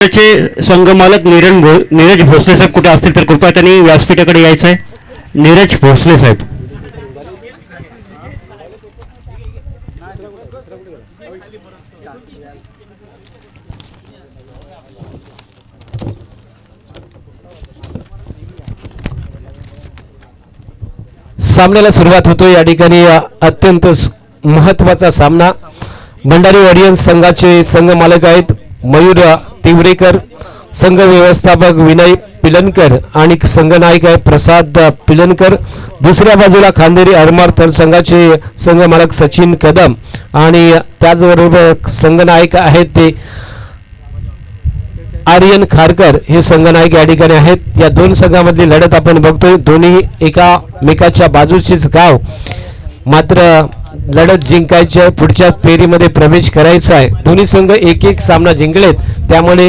चे संघमालक नीरज भोसले साहेब कुठे असतील तर कृपया त्यांनी व्यासपीठाकडे यायचं आहे. नीरज भोसले साहेब. सामन्याला सुरुवात होतो. या ठिकाणी अत्यंत महत्त्वाचा सामना. भंडारी ऑडियन्स संघाचे संघ मालक आहेत मयूर तिवरेकर, संघ व्यवस्थापक विनय पिलनकर आणि संघनायक आहे प्रसाद पिलनकर. दुसऱ्या बाजूला खांदेरी अरमार संघाचे संघ मालक सचिन कदम आणि त्याचबरोबर संघनायक आहेत ते आर्यन खारकर हे संघनायक या ठिकाणी आहेत. या दोन संघामधली लढत आपण बघतोय. दोन्ही एकामेकाच्या बाजूचीच गाव, मात्र लढत जिंकायची आहे, पुढच्या फेरीमध्ये प्रवेश करायचा आहे. दोन्ही संघ एक एक सामना जिंकलेत, त्यामुळे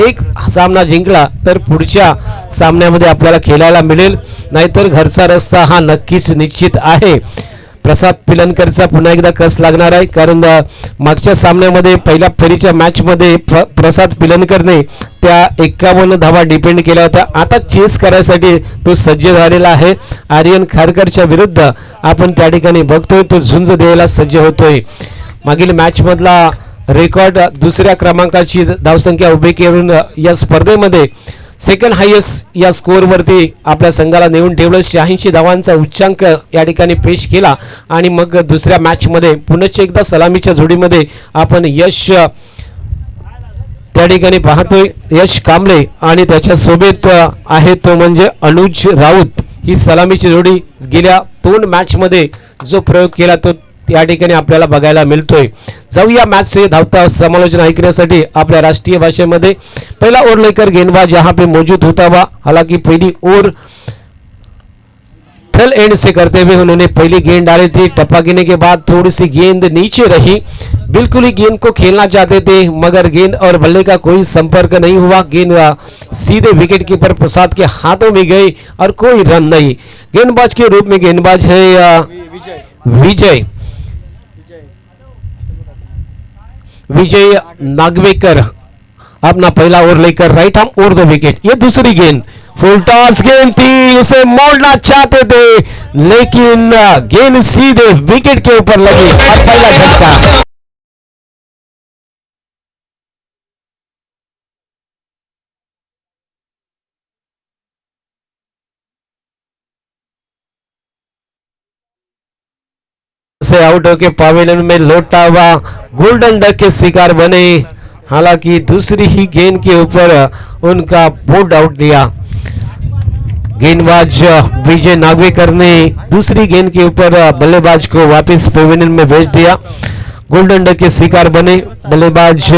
एक सामना जिंकला तर पुढच्या सामन्यामध्ये आपल्याला खेळायला मिळेल, नाहीतर घरचा रस्ता हा नक्कीच निश्चित आहे. प्रसाद पिलनकरचा पुन्हा एकदा कस लागणार आहे, कारण मागच्या सामन्यामध्ये पहिल्या फेरीच्या मॅचमध्ये प्रसाद पिलनकरने त्या 51 धावा डिपेंड केल्या होत्या. आता चेस करायसाठी तो सज्ज झालेला आहे. आर्यन खारकरच्या विरुद्ध आपण त्या ठिकाणी बघतोय तो झुंज द्यायला सज्ज होतोय. मागील मॅचमधला रेकॉर्ड दुसऱ्या क्रमांकाची धावसंख्या उभी करून या स्पर्धेमध्ये सेकंड हायेस्ट या स्कोअरवरती आपल्या संघाला नेऊन ठेवलं. 86 धावांचा उच्चांक या ठिकाणी पेश केला आणि मग दुसऱ्या मॅचमध्ये पुन्हा एकदा सलामीच्या जोडीमध्ये आपण यश त्या ठिकाणी पाहतोय. यश कांबळे आणि त्याच्यासोबत आहे तो म्हणजे अनुज राऊत. ही सलामीची जोडी गेल्या 2 मॅचमध्ये जो प्रयोग केला तो या ठिकाणी आपल्याला बघायला मिळतोय. जाऊया मॅचचे धावता समालोचन ऐकण्यासाठी आपल्या राष्ट्रीय भाषेमध्ये. पहला ओवर लेकर गेंदबाज यहाँ पे मौजूद होता हुआ, हालांकि पहली ओवर थल एंड से करते हुए उन्होंने पहली गेंद डाली थी. टप्पा गिरने के बाद थोड़ी सी गेंद नीचे रही, बिल्कुल ही गेंद को खेलना चाहते थे मगर गेंद और बल्ले का कोई संपर्क नहीं हुआ. गेंद सीधे विकेट कीपर प्रसाद के हाथों में गई और कोई रन नहीं. गेंदबाज के रूप में गेंदबाज है विजय नागवेकर. अपना पहला ओवर लेकर right arm over the wicket. ये दूसरी गेंद फुल टॉस गेंद थी, उसे मोड़ना चाहते थे लेकिन गेंद सीधे विकेट के ऊपर लगी और पहला झटका. से आउट होके पवेलियन में लौटा हुआ गोल्डन डक के शिकार बने. हालांकि दूसरी ही गेंद के ऊपर उनका बोल्ड आउट दिया. गेंदबाज विजय नागवेकर ने दूसरी गेंद के ऊपर बल्लेबाज को वापस पवेलियन में भेज दिया. गोल्डन डक के शिकार बने बल्लेबाज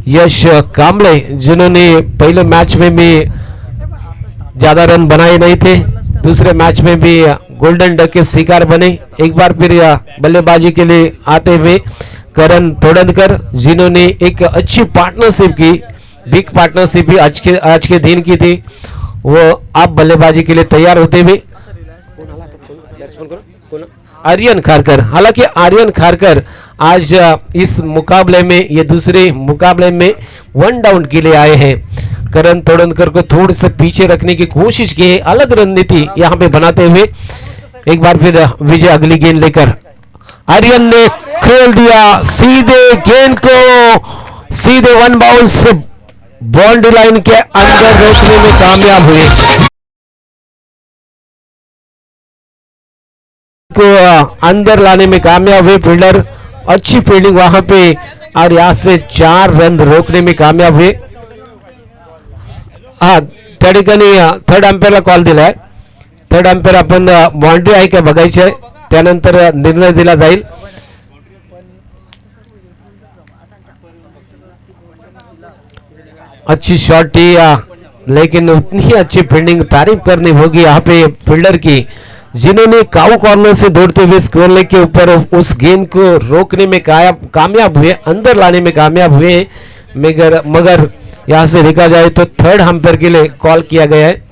यश कांबळे, जिन्होंने पहले मैच में भी ज्यादा रन बनाए नहीं थे, दूसरे मैच में भी गोल्डन डक के शिकार बने. एक बार फिर बल्लेबाजी के लिए आते हुए करण तोड़नकर, जिन्होंने एक अच्छी पार्टनरशिप की, बिग पार्टनरशिप भी आज के दिन की थी, वो आप बल्लेबाजी के लिए तैयार होते हुए आर्यन खारकर. हालांकि आर्यन खारकर आज इस मुकाबले में, ये दूसरे मुकाबले में 1 डाउन के लिए आए हैं. करण तोड़नकर को थोड़ी से पीछे रखने की कोशिश की है, अलग रणनीति यहां पे बनाते हुए. एक बार फिर विजय अगली गेंद लेकर आर्यन ने खेल दिया सीधे गेंद को, सीधे 1 बाउंस बाउंड्री लाइन के अंदर रोकने में कामयाब हुए. को अंदर लाने में कामयाब हुए फील्डर. अच्छी फील्डिंग वहां पे और यहां से 4 रन रोकने में कामयाब हुए. हा त्या ठिकाणी थर्ड अंपायरला कॉल दिलाय. थर्ड अंपायर आपण बाउंड्री आहे का बघायची आहे, त्यानंतर निर्णय दिला जाईल. अच्छी शॉट थी लेकिन उतनी ही अच्छी फील्डिंग तारीफ करनी होगी यहाँ पे फील्डर की, जिन्होंने काऊ कॉर्नर से दौड़ते हुए स्क्वायर लेग के ऊपर उस गेंद को रोकने में कामयाब हुए, अंदर लाने में कामयाब हुए. मगर यहाँ से देखा जाए तो थर्ड अंपायर के लिए कॉल किया गया है.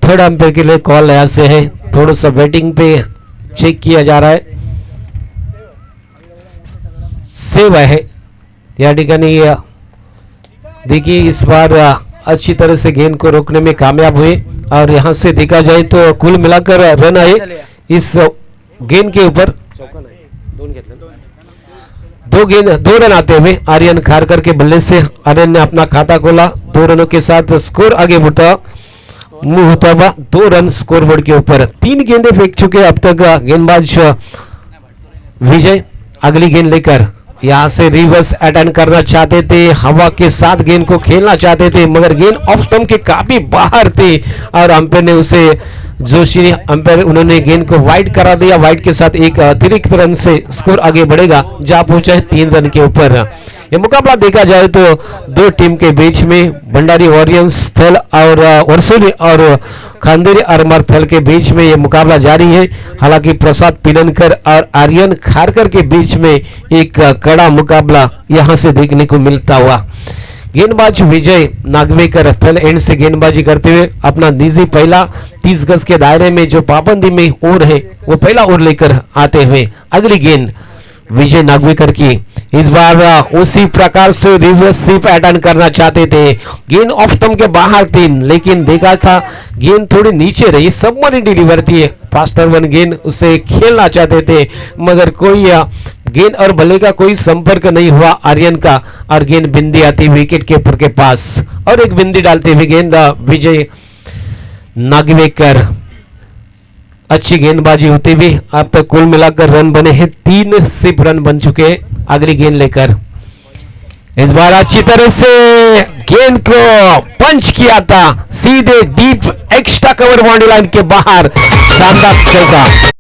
थर्ड अंपायर के लिए कॉल यहाँ से है, थोड़ा सा बैटिंग पे चेक किया जा रहा है. सेव आहे या ठिकाणी. देखिए इस बार अच्छी तरह से गेंद को रोकने में कामयाब हुए और यहाँ से देखा जाए तो कुल मिलाकर रन आए इस गेंद के ऊपर. दो रन आते हुए आर्यन खारकर के बल्ले से आर्यन ने अपना खाता खोला. 2 रनों के साथ स्कोर आगे मुंह होता हुआ 2 रन स्कोर बोर्ड के ऊपर. 3 गेंदें फेंक चुके अब तक गेंदबाज विजय. अगली गेंद लेकर यहाँ से रिवर्स अटैक करना चाहते थे, हवा के साथ गेंद को खेलना चाहते थे, मगर गेंद ऑफ स्टंप के काफी बाहर थी और अंपायर ने उसे जोशी अंपायर उन्होंने गेंद को वाइड करा दिया. वाइड के साथ एक अतिरिक्त रन से स्कोर आगे बढ़ेगा, जहां पहुंचा है 3 रन के ऊपर. ये मुकाबला देखा जाए तो दो टीम के बीच में भंडारी वॉरियर्स थल और वर्सोली और खांदेरी आरमार थल के बीच में ये मुकाबला जारी है. हालांकि प्रसाद पिलनकर और आर्यन खारकर के बीच में एक कड़ा मुकाबला यहां से देखने को मिलता हुआ. गेंदबाज विजय नागवेकर थल एंड से गेंदबाजी करते हुए अपना निजी पहला 30 गज के दायरे में जो पाबंदी में ओवर है वो पहला ओवर लेकर आते हुए अगली गेंद विजय नागवेकर की. इस बार उसी प्रकार से रिवर्स स्वीप अटैक करना चाहते थे. गेंद ऑफ स्टंप के बाहर थी, लेकिन देखा था गेंद थोड़ी नीचे रही. सबमरीन डिलीवर थी, फास्टर वन गेंद उसे खेलना चाहते थे, मगर कोई गेंद और बल्ले का कोई संपर्क नहीं हुआ आर्यन का और गेंद बिंदी आती विकेट कीपर के पास और एक बिंदी डालते हुए गेंद विजय नागवेकर. अच्छी गेंदबाजी होती हुई अब तक कुल मिलाकर रन बने हैं 3 सिर्फ रन बन चुके हैं. अगली गेंद लेकर इस बार अच्छी तरह से गेंद को पंच किया था सीधे deep extra cover boundary line के बाहर. शानदार चौका.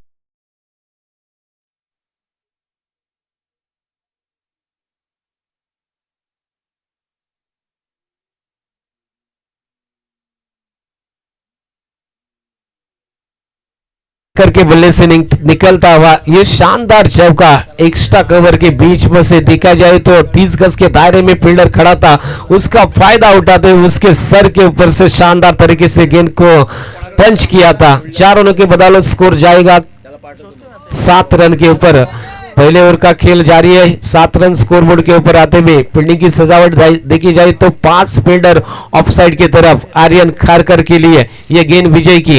करके बल्ले से निकलता हुआ ये शानदार चौका एक्स्ट्रा कवर के बीच में से देखा जाए तो 30 गज के दायरे में फील्डर खड़ा था, उसका फायदा उठाते हुए उसके सर के ऊपर से शानदार तरीके से गेंद को पंच किया था. 4 रनों के बदौलत स्कोर जाएगा 7 रन के ऊपर. पहले ओवर का खेल जारी है. 7 रन स्कोरबोर्ड के ऊपर आते हुए फील्डिंग की सजावट देखी जाए तो 5 फील्डर ऑफसाइड की तरफ आर्यन खारकर के लिए यह गेंद विजय की.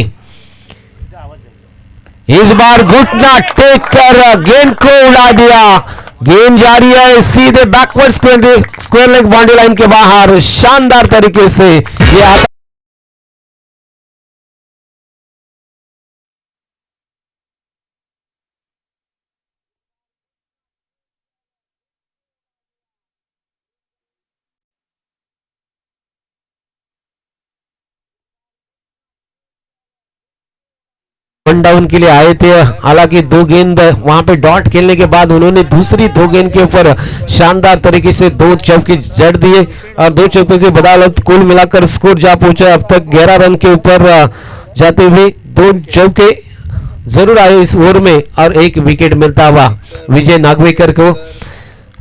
इस बार घुटना टेक कर गेंद को उड़ा दिया. गेंद जारी है सीधे backward square leg boundary line के बाहर. शानदार तरीके से यह वन डाउन के लिए आए थे. हालांकि 2 गेंद वहां पे डॉट खेलने के बाद उन्होंने दूसरी 2 गेंद के ऊपर शानदार तरीके से 2 चौके जड़ दिए और 2 चौके की बदौलत कुल मिलाकर स्कोर जा पहुंचा अब तक 11 रन के ऊपर जाते हुए 2 चौके जरूर आए इस ओवर में और एक विकेट मिलता हुआ विजय नागवेकर को.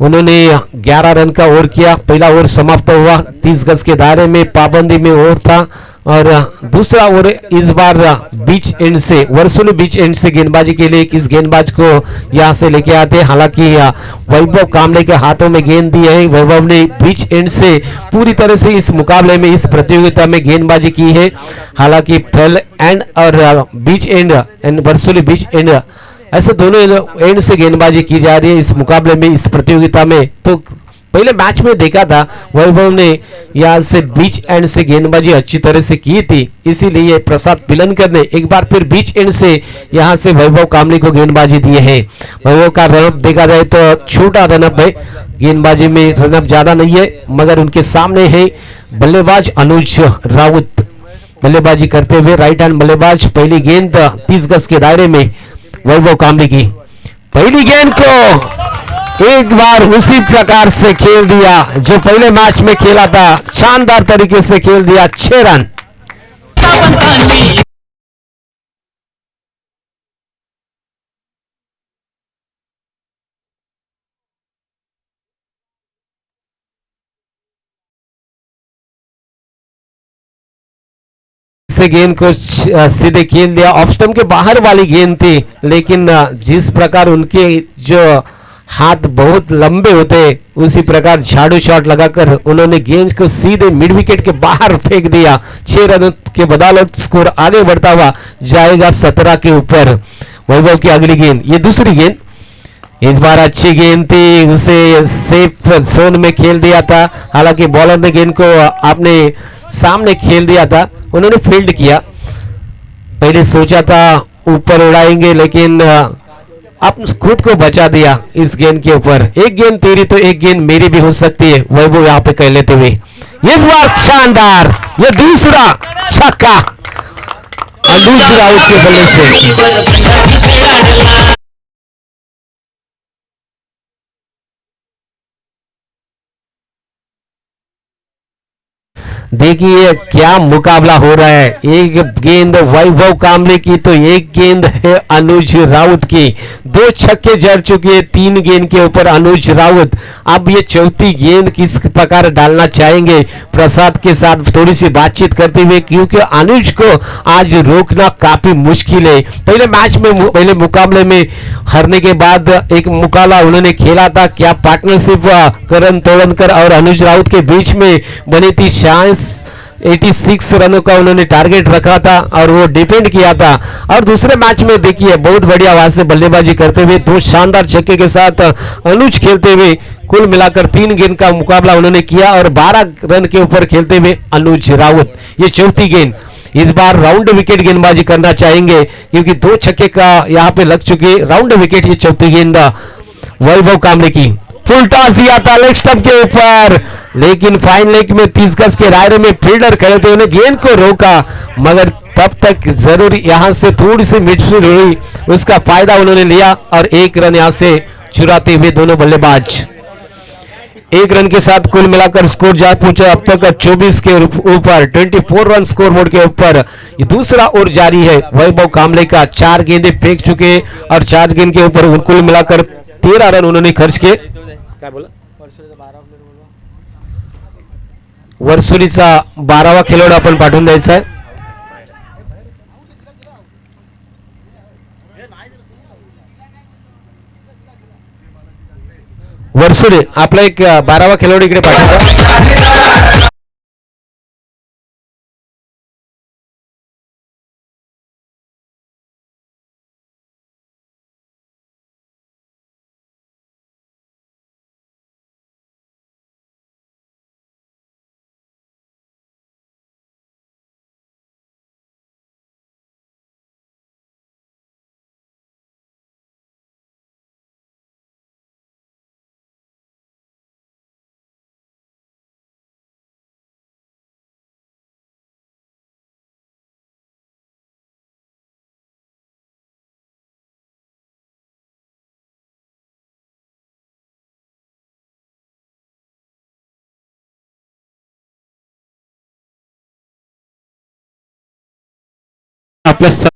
उन्होंने 11 रन का ओवर किया. पहला ओवर समाप्त हुआ 30 गज के दायरे में पाबंदी में ओवर था और दूसरा ओवर इस बार बीच एंड से वर्सोली बीच एंड से गेंदबाजी के लिए किस गेंदबाज को यहां से लेके आते. हालांकि वैभव कामले के हाथों में गेंद दी है. वैभव ने बीच एंड से पूरी तरह से इस मुकाबले में इस प्रतियोगिता में गेंदबाजी की है. हालांकि थल एंड और beach end Varsoli beach end ऐसे दोनों एंड से गेंदबाजी की जा रही है इस मुकाबले में इस प्रतियोगिता में. तो पहले मैच में देखा था वैभव ने यहां से बीच एंड से गेंदबाजी अच्छी तरह से की थी, इसीलिए प्रसाद पिलनकर ने एक बार फिर बीच एंड से यहां से वैभव कामले को गेंदबाजी दी है. वैभव का रनअप देखा जाए तो छोटा रनअप है, गेंदबाजी में रनअप ज्यादा नहीं है, मगर उनके सामने है बल्लेबाज अनुज राउत बल्लेबाजी करते हुए. राइट हैंड बल्लेबाज. पहली गेंद 30 गज के दायरे में वैभव कामले की. पहली गेंद को एक बार उसी प्रकार से खेल दिया जो पहले मैच में खेला था. शानदार तरीके से खेल दिया. 6 रन. से गेंद को सीधे खेल दिया। ऑफ स्टंप के बाहर वाली गेंद थी, लेकिन जिस प्रकार उनके जो हाथ बहुत लंबे होते उसी प्रकार झाड़ू शॉट लगाकर उन्होंने गेंद को सीधे मिड विकेट के बाहर फेंक दिया। 6 रन के बदौलत स्कोर आगे बढ़ता हुआ जाएगा 17 के ऊपर। वैभव की अगली गेंद, ये दूसरी गेंद, इस बार अच्छी गेंद थी, उसे सेफ जोन में खेल दिया था। हालांकि बॉलर ने गेंद को अपने सामने खेल दिया था, उन्होंने फील्ड किया। पहले सोचा था ऊपर उड़ाएंगे, लेकिन आप खुद को बचा दिया इस गेंद के ऊपर। एक गेंद तेरी तो एक गेंद मेरी भी हो सकती है, वैभव यहाँ पे कह लेते हुए इस बार शानदार ये दूसरा छक्का अनुज राउत के बल्ले से। देखिए क्या मुकाबला हो रहा है, एक गेंद वैभव कामले की तो एक गेंद है अनुज राउत की। 2 छक्के जड़ चुके हैं 3 गेंद के ऊपर अनुज राउत। अब ये चौथी गेंद किस प्रकार डालना चाहेंगे प्रसाद के साथ थोड़ी सी बातचीत करते हुए, क्योंकि अनुज को आज रोकना काफी मुश्किल है। पहले मैच में, पहले मुकाबले में हारने के बाद एक मुकाबला उन्होंने खेला था, क्या पार्टनरशिप करण तोड़नकर और अनुज राउत के बीच में बनी थी। शायद 86 रनों का उन्होंने टारगेट रखा था और वो डिपेंड किया था। और दूसरे मैच में देखिए बहुत बढ़िया आवाज से बल्लेबाजी करते हुए 2 शानदार छक्के के साथ अनुज खेलते हुए कुल मिलाकर 3 गेंद का मुकाबला उन्होंने किया और 12 रन के ऊपर खेलते हुए अनुज राउत। ये चौथी गेंद, इस बार राउंड विकेट गेंदबाजी करना चाहेंगे क्योंकि 2 छक्के का यहाँ पे लग चुके राउंड विकेट। ये चौथी गेंद वैभव कामले की, फुल टॉस दिया था लेग स्टंप के ऊपर, लेकिन फाइन लेग में 30 गज के दायरे में फील्डर खड़े थे, उन्हें गेंद को रोका, मगर तब तक जरूरी यहां से थोड़ी सी मिडफील्ड हुई, उसका फायदा उन्होंने लिया और 1 रन यहां से चुराते हुए दोनों बल्लेबाज। 1 रन के साथ कुल मिलाकर स्कोर जा पहुंचा अब तक 24 के ऊपर, 24 रन स्कोर बोर्ड के ऊपर। ये दूसरा ओवर जारी है वैभव कामले का, 4 गेंदें फेंक चुके और 4 गेंद के ऊपर कुल मिलाकर 13 रन उन्होंने खर्च किए। काय बोला वर्सुलीचा 12वा खेळाडू आपण पाठवून द्यायचा आहे। वर्सुली आपला एक 12वा खेळाडू इकडे पाठवून। आपल्या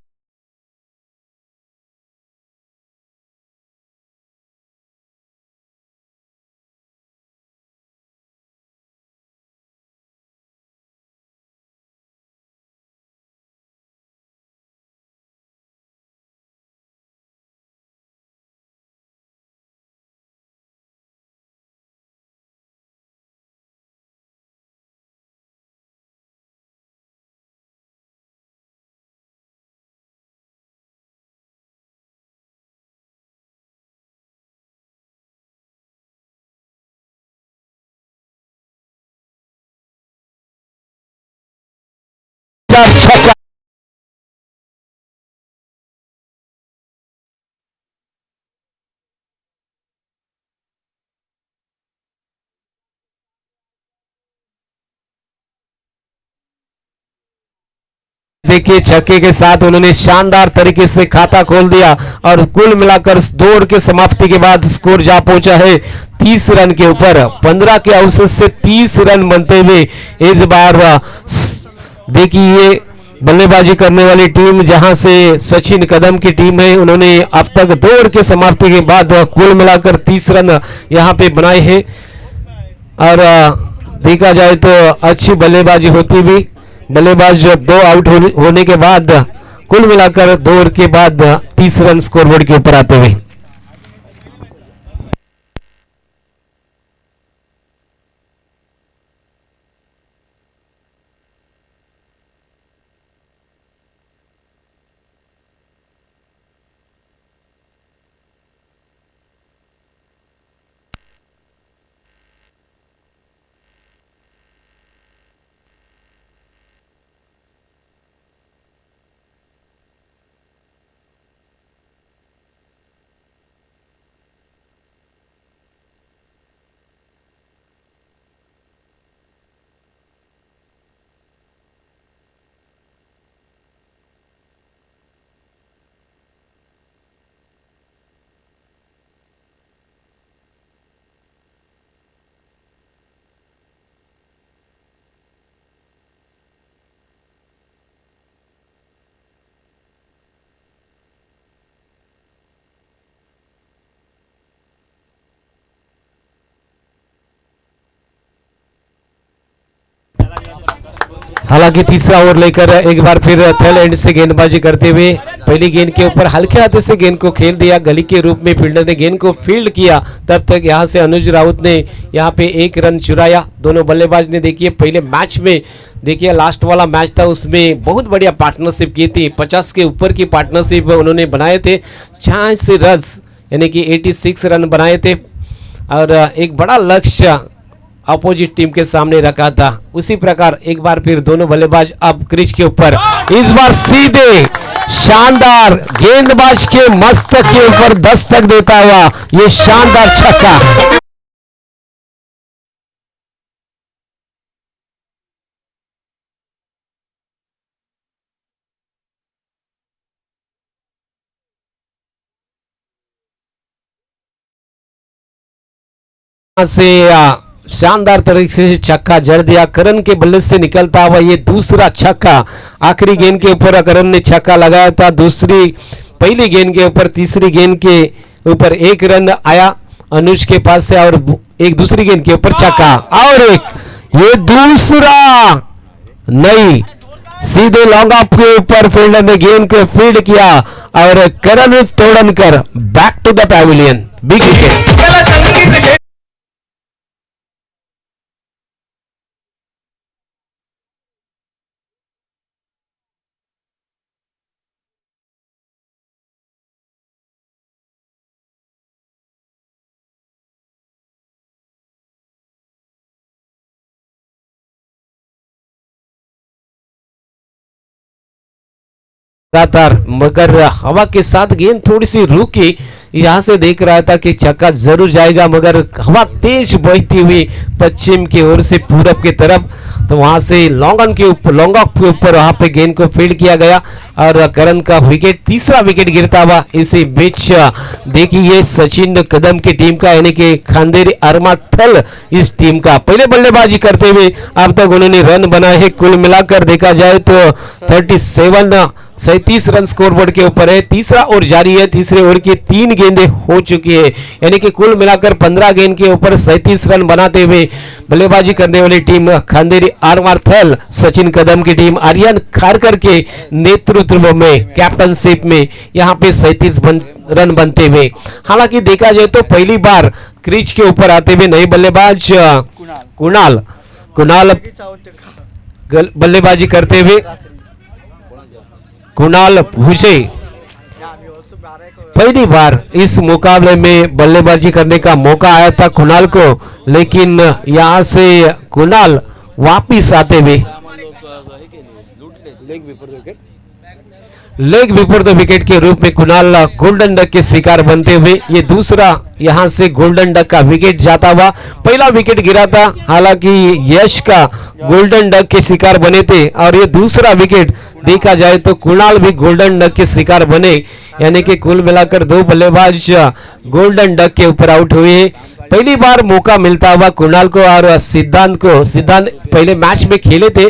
देखिए छक्के के साथ उन्होंने शानदार तरीके से खाता खोल दिया और कुल मिलाकर दौड़ के समाप्ति के बाद स्कोर जा पहुंचा है 30 रन के ऊपर। 15 के अवसर से 30 रन बनते हुए इस बार देखिए ये बल्लेबाजी करने वाली टीम जहां से सचिन कदम की टीम है, उन्होंने अब तक दौड़ के समाप्ति के बाद कुल मिलाकर 30 रन यहां पे बनाए हैं। और देखा जाए तो अच्छी बल्लेबाजी होती हुई बल्लेबाज 2 आउट होने के बाद कुल मिलाकर 2 ओवर के बाद 30 रन स्कोरबोर्ड के ऊपर आते हुए। हालांकि तीसरा ओवर लेकर एक बार फिर थर्ड एंड से गेंदबाजी करते हुए पहली गेंद के ऊपर हल्के हाथे से गेंद को खेल दिया, गली के रूप में फील्डर ने गेंद को फील्ड किया। तब तक यहां से अनुज राउत ने यहां पे 1 रन चुराया। दोनों बल्लेबाज ने देखिए पहले मैच में देखिए लास्ट वाला मैच था उसमें बहुत बढ़िया पार्टनरशिप की थी, 50 के ऊपर की पार्टनरशिप उन्होंने बनाए थे, 86 रन यानी कि 86 रन बनाए थे और एक बड़ा लक्ष्य अपोजिट टीम के सामने रखा था। उसी प्रकार एक बार फिर दोनों बल्लेबाज अब क्रीज के ऊपर, इस बार सीधे शानदार गेंदबाज के मस्तक के ऊपर दस्तक देता हुआ ये शानदार छक्का। से शानदार तरीके से छक्का जड़ दिया करण के बल्ले से निकलता हुआ ये दूसरा छक्का। आखिरी गेंद के ऊपर करण ने छक्का लगाया था, पहली गेंद के ऊपर तीसरी गेंद के ऊपर 1 रन आया अनुज के पास से और एक दूसरी गेंद के ऊपर छक्का और एक ये दूसरा नहीं, सीधे लॉन्ग ऑफ के ऊपर फील्डर ने गेंद को फील्ड किया और Karan Todankar back to the pavilion, big wicket. लगातार मगर हवा के साथ गेंद थोड़ी सी रुकी, यहां से देख रहा था कि छक्का जरूर जाएगा मगर हवा तेज बहती हुई पश्चिम की ओर से पूरब की तरफ, तो वहां से लॉन्ग ऑफ के ऊपर वहां पे गेंद को फील्ड किया गया और करण का विकेट, तीसरा विकेट गिरता हुआ। इसी बीच देखिए सचिन कदम की टीम का यानी कि खांदेरी अरमाथल इस टीम का पहले बल्लेबाजी करते हुए अब तक उन्होंने रन बनाए हैं, कुल मिलाकर देखा जाए तो 37 रन स्कोरबोर्ड के ऊपर है। तीसरा ओवर जारी है, तीसरे ओवर की 3 गेंदें हो चुकी है यानी कि कुल मिलाकर 15 गेंद के ऊपर 37 रन बनाते हुए बल्लेबाजी करने वाली टीम खांदेरी अरमाथल सचिन कदम की टीम आर्यन खारकर के नेतृत्व में कैप्टनशिप में यहां पे 37 रन बनते हुए। हालांकि देखा जाए तो पहली बार क्रीज के ऊपर आते हुए नए बल्लेबाज कुणाल बल्लेबाजी करते हुए कुणाल भूसे पहली बार इस मुकाबले में बल्लेबाजी करने का मौका आया था कुणाल को, लेकिन यहां से कुणाल वापिस आते हुए लेग बिफोर द विकेट के रूप में कुणाल गोल्डन डक के शिकार बनते हुए ये दूसरा यहां से गोल्डन डक का विकेट जाता हुआ। पहला विकेट गिरा था, हालांकि यश का गोल्डन डक के शिकार बने थे और ये दूसरा विकेट देखा जाए तो कुणाल भी गोल्डन डक के शिकार बने यानी कि कुल मिलाकर 2 बल्लेबाज गोल्डन डक के ऊपर आउट हुए। पहली बार मौका मिलता हुआ कुणाल को और सिद्धांत पहले मैच में खेले थे,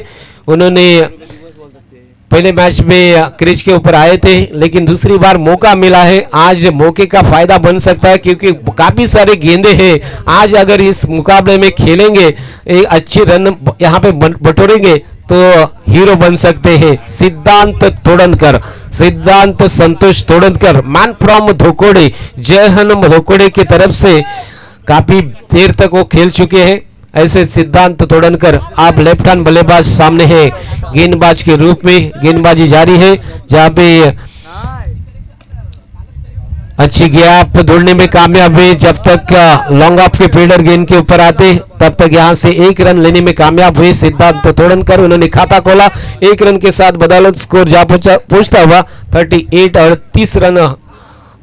उन्होंने पहले मैच में क्रीज के ऊपर आए थे, लेकिन दूसरी बार मौका मिला है। आज मौके का फायदा बन सकता है क्योंकि काफी सारे गेंदे हैं। आज अगर इस मुकाबले में खेलेंगे, एक अच्छी रन यहाँ पे बटोरेंगे तो हीरो बन सकते हैं। सिद्धांत तोड़नकर, सिद्धांत संतोष तोड़नकर, मैन फ्रॉम धोकोड़े, जयहनम धोकोड़े की तरफ से काफी देर तक वो खेल चुके हैं। ऐसे सिद्धांत तोड़नकर आप लेफ्ट हैंड बल्लेबाज सामने है, गेंदबाज के रूप में गेंदबाजी जारी है, जहां पे अच्छी गैप दौड़ने में कामयाब हुए। जब तक लॉन्ग ऑफ के फील्डर गेंद के ऊपर आते तब तक यहां से एक रन लेने में कामयाब हुए सिद्धांत तोड़नकर। उन्होंने खाता खोला, एक रन के साथ बदौलत स्कोर जा पहुंचता हुआ 38 और 30 रन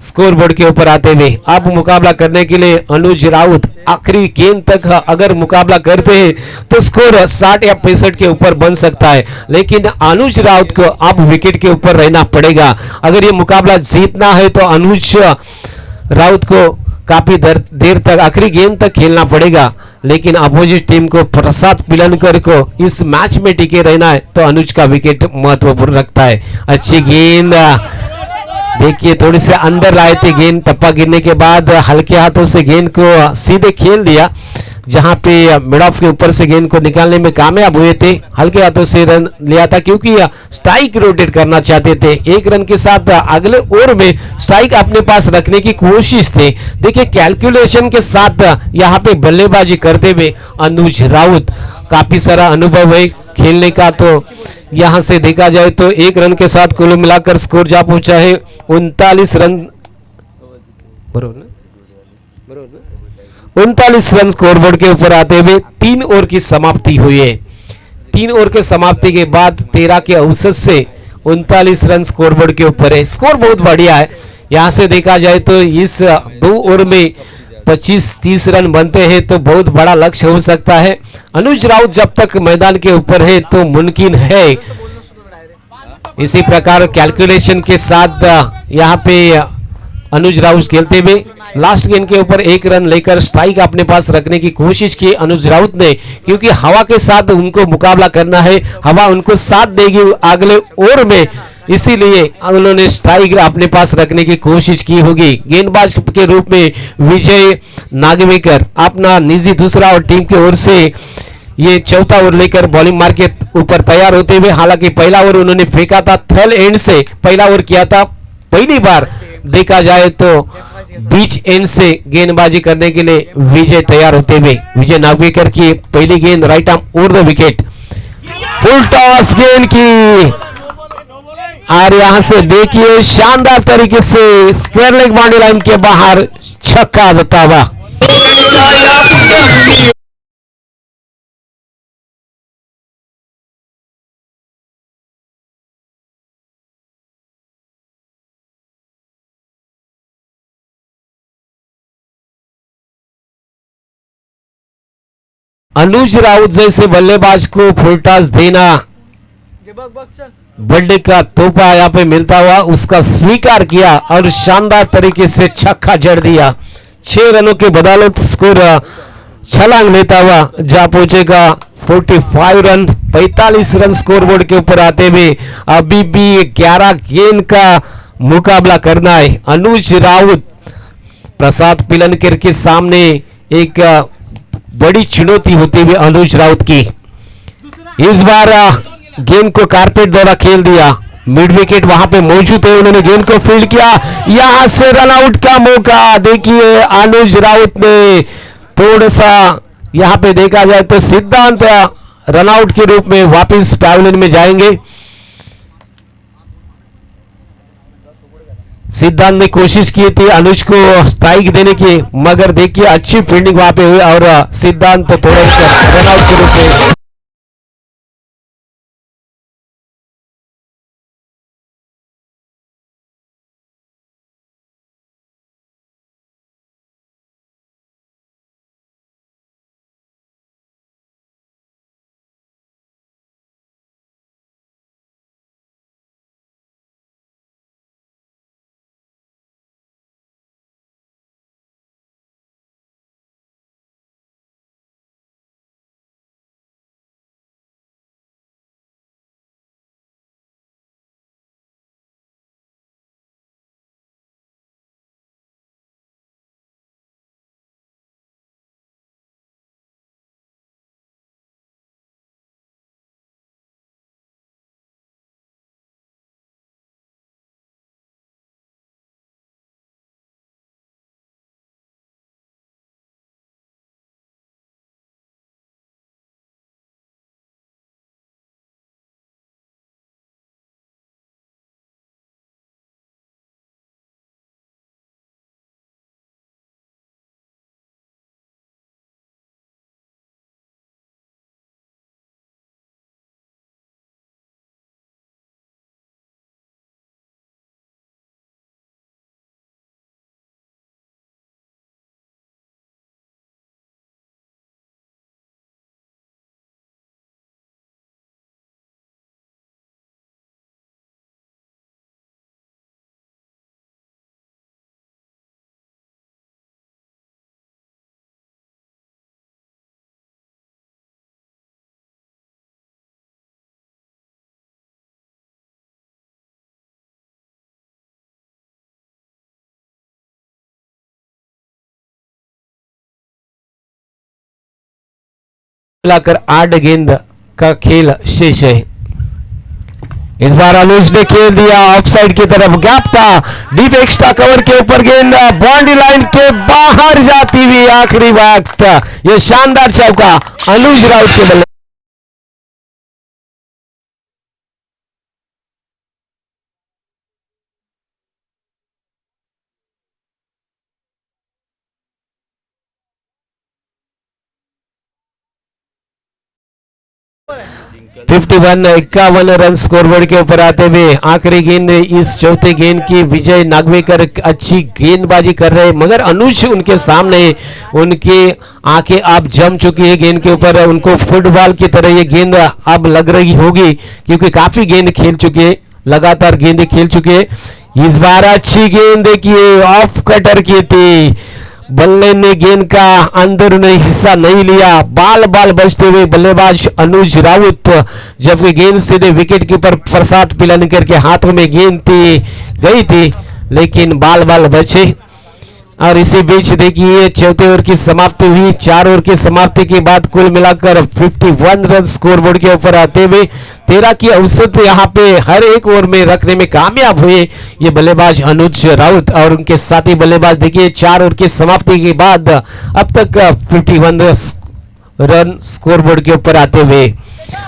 स्कोर बोर्ड के ऊपर आते हुए। अब मुकाबला करने के लिए अनुज राउत आखिरी गेंद तक अगर मुकाबला करते हैं तो स्कोर 60 या 65 के ऊपर बन सकता है, लेकिन अनुज राउत को अब विकेट के ऊपर रहना पड़ेगा। अगर ये मुकाबला जीतना है तो अनुज राउत को काफी देर तक आखिरी गेंद तक खेलना पड़ेगा, लेकिन अपोजिट टीम को प्रसाद पिलनकर को इस मैच में टिके रहना है तो अनुज का विकेट महत्वपूर्ण रखता है। अच्छी गेंद देखिए, थोड़ी से अंदर लाए थे गेंद, टप्पा गिरने के बाद हल्के हाथों से गेंद को सीधे खेल दिया, जहां पे मिड ऑफ के ऊपर से गेंद को निकालने में कामयाब हुए थे। हल्के हाथों से रन लिया था क्योंकि स्ट्राइक रोटेट करना चाहते थे। एक रन के साथ अगले ओवर में स्ट्राइक अपने पास रखने की कोशिश थे। देखिए, कैलकुलेशन के साथ यहाँ पे बल्लेबाजी करते हुए अनुज राउत, काफी सारा अनुभव है खेलने का, तो यहां से देखा जाए तो एक रन के साथ कुल मिलाकर स्कोर जा पहुंचा है 39 रन, बरोबर ना, 39 रन स्कोरबोर्ड के ऊपर आते हुए 3 ओवर की समाप्ति हुई है। 3 ओवर के समाप्ति के बाद 13 के औसत से 39 रन स्कोरबोर्ड के ऊपर है। स्कोर बहुत बढ़िया है। यहां से देखा जाए तो इस 2 ओवर में 25-30 रन बनते हैं तो बहुत बड़ा लक्ष्य हो सकता है। अनुज राउत जब तक मैदान के ऊपर है तो मुमकिन है। इसी प्रकार कैलकुलेशन के साथ यहाँ पे अनुज राउत खेलते हुए लास्ट गेंद के ऊपर एक रन लेकर स्ट्राइक अपने पास रखने की कोशिश की अनुज राउत ने, क्योंकि हवा के साथ उनको मुकाबला करना है, हवा उनको साथ देगी अगले ओवर में, इसीलिए उन्होंने स्ट्राइक अपने पास रखने की कोशिश की होगी। गेंदबाज के रूप में विजय नागवेकर अपना निजी दूसरा और टीम की ओर से ये चौथा ओवर लेकर बॉलिंग मार के ऊपर तैयार होते हुए, हालांकि पहला ओवर उन्होंने फेंका था थल एंड से, पहला ओवर किया था पहली बार देखा जाए तो बीच एंड से गेंदबाजी करने के लिए विजय तैयार होते हुए। विजय नागवेकर की पहली गेंद right arm over the wicket, full toss गेंद की, और यहां से देखिए शानदार तरीके से स्क्वायर लेग बाउंड्री लाइन के बाहर छक्का देता हुआ। अनुज राउत जैसे बल्लेबाज को फुल टॉस देना बर्थडे का तोहफा यहाँ पे मिलता हुआ, उसका स्वीकार किया और शानदार तरीके से छक्का जड़ दिया। 6 रनों के बदौलत स्कोर छलांग लेता हुआ जा पहुंचेगा 45 रन, 45 रन स्कोरबोर्ड के ऊपर आते हुए। अभी भी 11 गेंद का मुकाबला करना है। अनुज राउत प्रसाद पिलनकर के सामने एक बड़ी चुनौती होती हुई अनुज राउत की। इस बार गेंद को कारपेट द्वारा खेल दिया, मिड विकेट वहां पे मौजूद है, उन्होंने गेंद को फील्ड किया, यहां से रन आउट का मौका। देखिए अनुज राउत ने थोड़ा सा यहां पे देखा जाए तो सिद्धांत रन आउट के रूप में वापस पैवेलियन में जाएंगे। सिद्धांत ने कोशिश की थी अनुज को स्ट्राइक देने की, मगर देखिए अच्छी फील्डिंग वहां पे हुई और सिद्धांत थोड़ा रन आउट के रूप में मिलाकर 8 गेंद का खेल शेष है। इस बार अनुज ने खेल दिया ऑफसाइड की तरफ, गैप था, डीप एक्स्ट्रा कवर के ऊपर गेंद बाउंड्री लाइन के बाहर जाती हुई आखिरी वक्त। ये शानदार चौका अनुज राउत के बल्ले। 51 रन स्कोरबोर्ड के ऊपर आते हुए आखिरी गेंद इस चौथे गेंद की विजय नागवेकर अच्छी गेंदबाजी कर रहे, मगर अनुज उनके सामने, उनके आंखें अब जम चुकी है गेंद के ऊपर। उनको फुटबॉल की तरह ये गेंद अब लग रही होगी क्योंकि काफी गेंद खेल चुके, लगातार गेंदें खेल चुके। इस बार अच्छी गेंद देखिए, ऑफ कटर की थी, बल्ले ने गेंद का अंदर ने हिस्सा नहीं लिया, बाल बाल बचते हुए बल्लेबाज अनुज राउत, जबकि गेंद सीधे विकेट कीपर प्रसाद पिलानीकर के हाथों में गेंद थी, गई थी, लेकिन बाल बाल बचे। और इसी बीच देखिए चौथे ओवर की समाप्ति हुई। 4 ओवर की समाप्ति के बाद कुल मिलाकर 51 रन स्कोरबोर्ड के ऊपर आते हुए 13 की औसत यहाँ पे हर एक ओवर में रखने में कामयाब हुए ये बल्लेबाज अनुज राउत और उनके साथी बल्लेबाज। देखिए 4 ओवर की समाप्ति के बाद अब तक 51 रन स्कोरबोर्ड के ऊपर आते हुए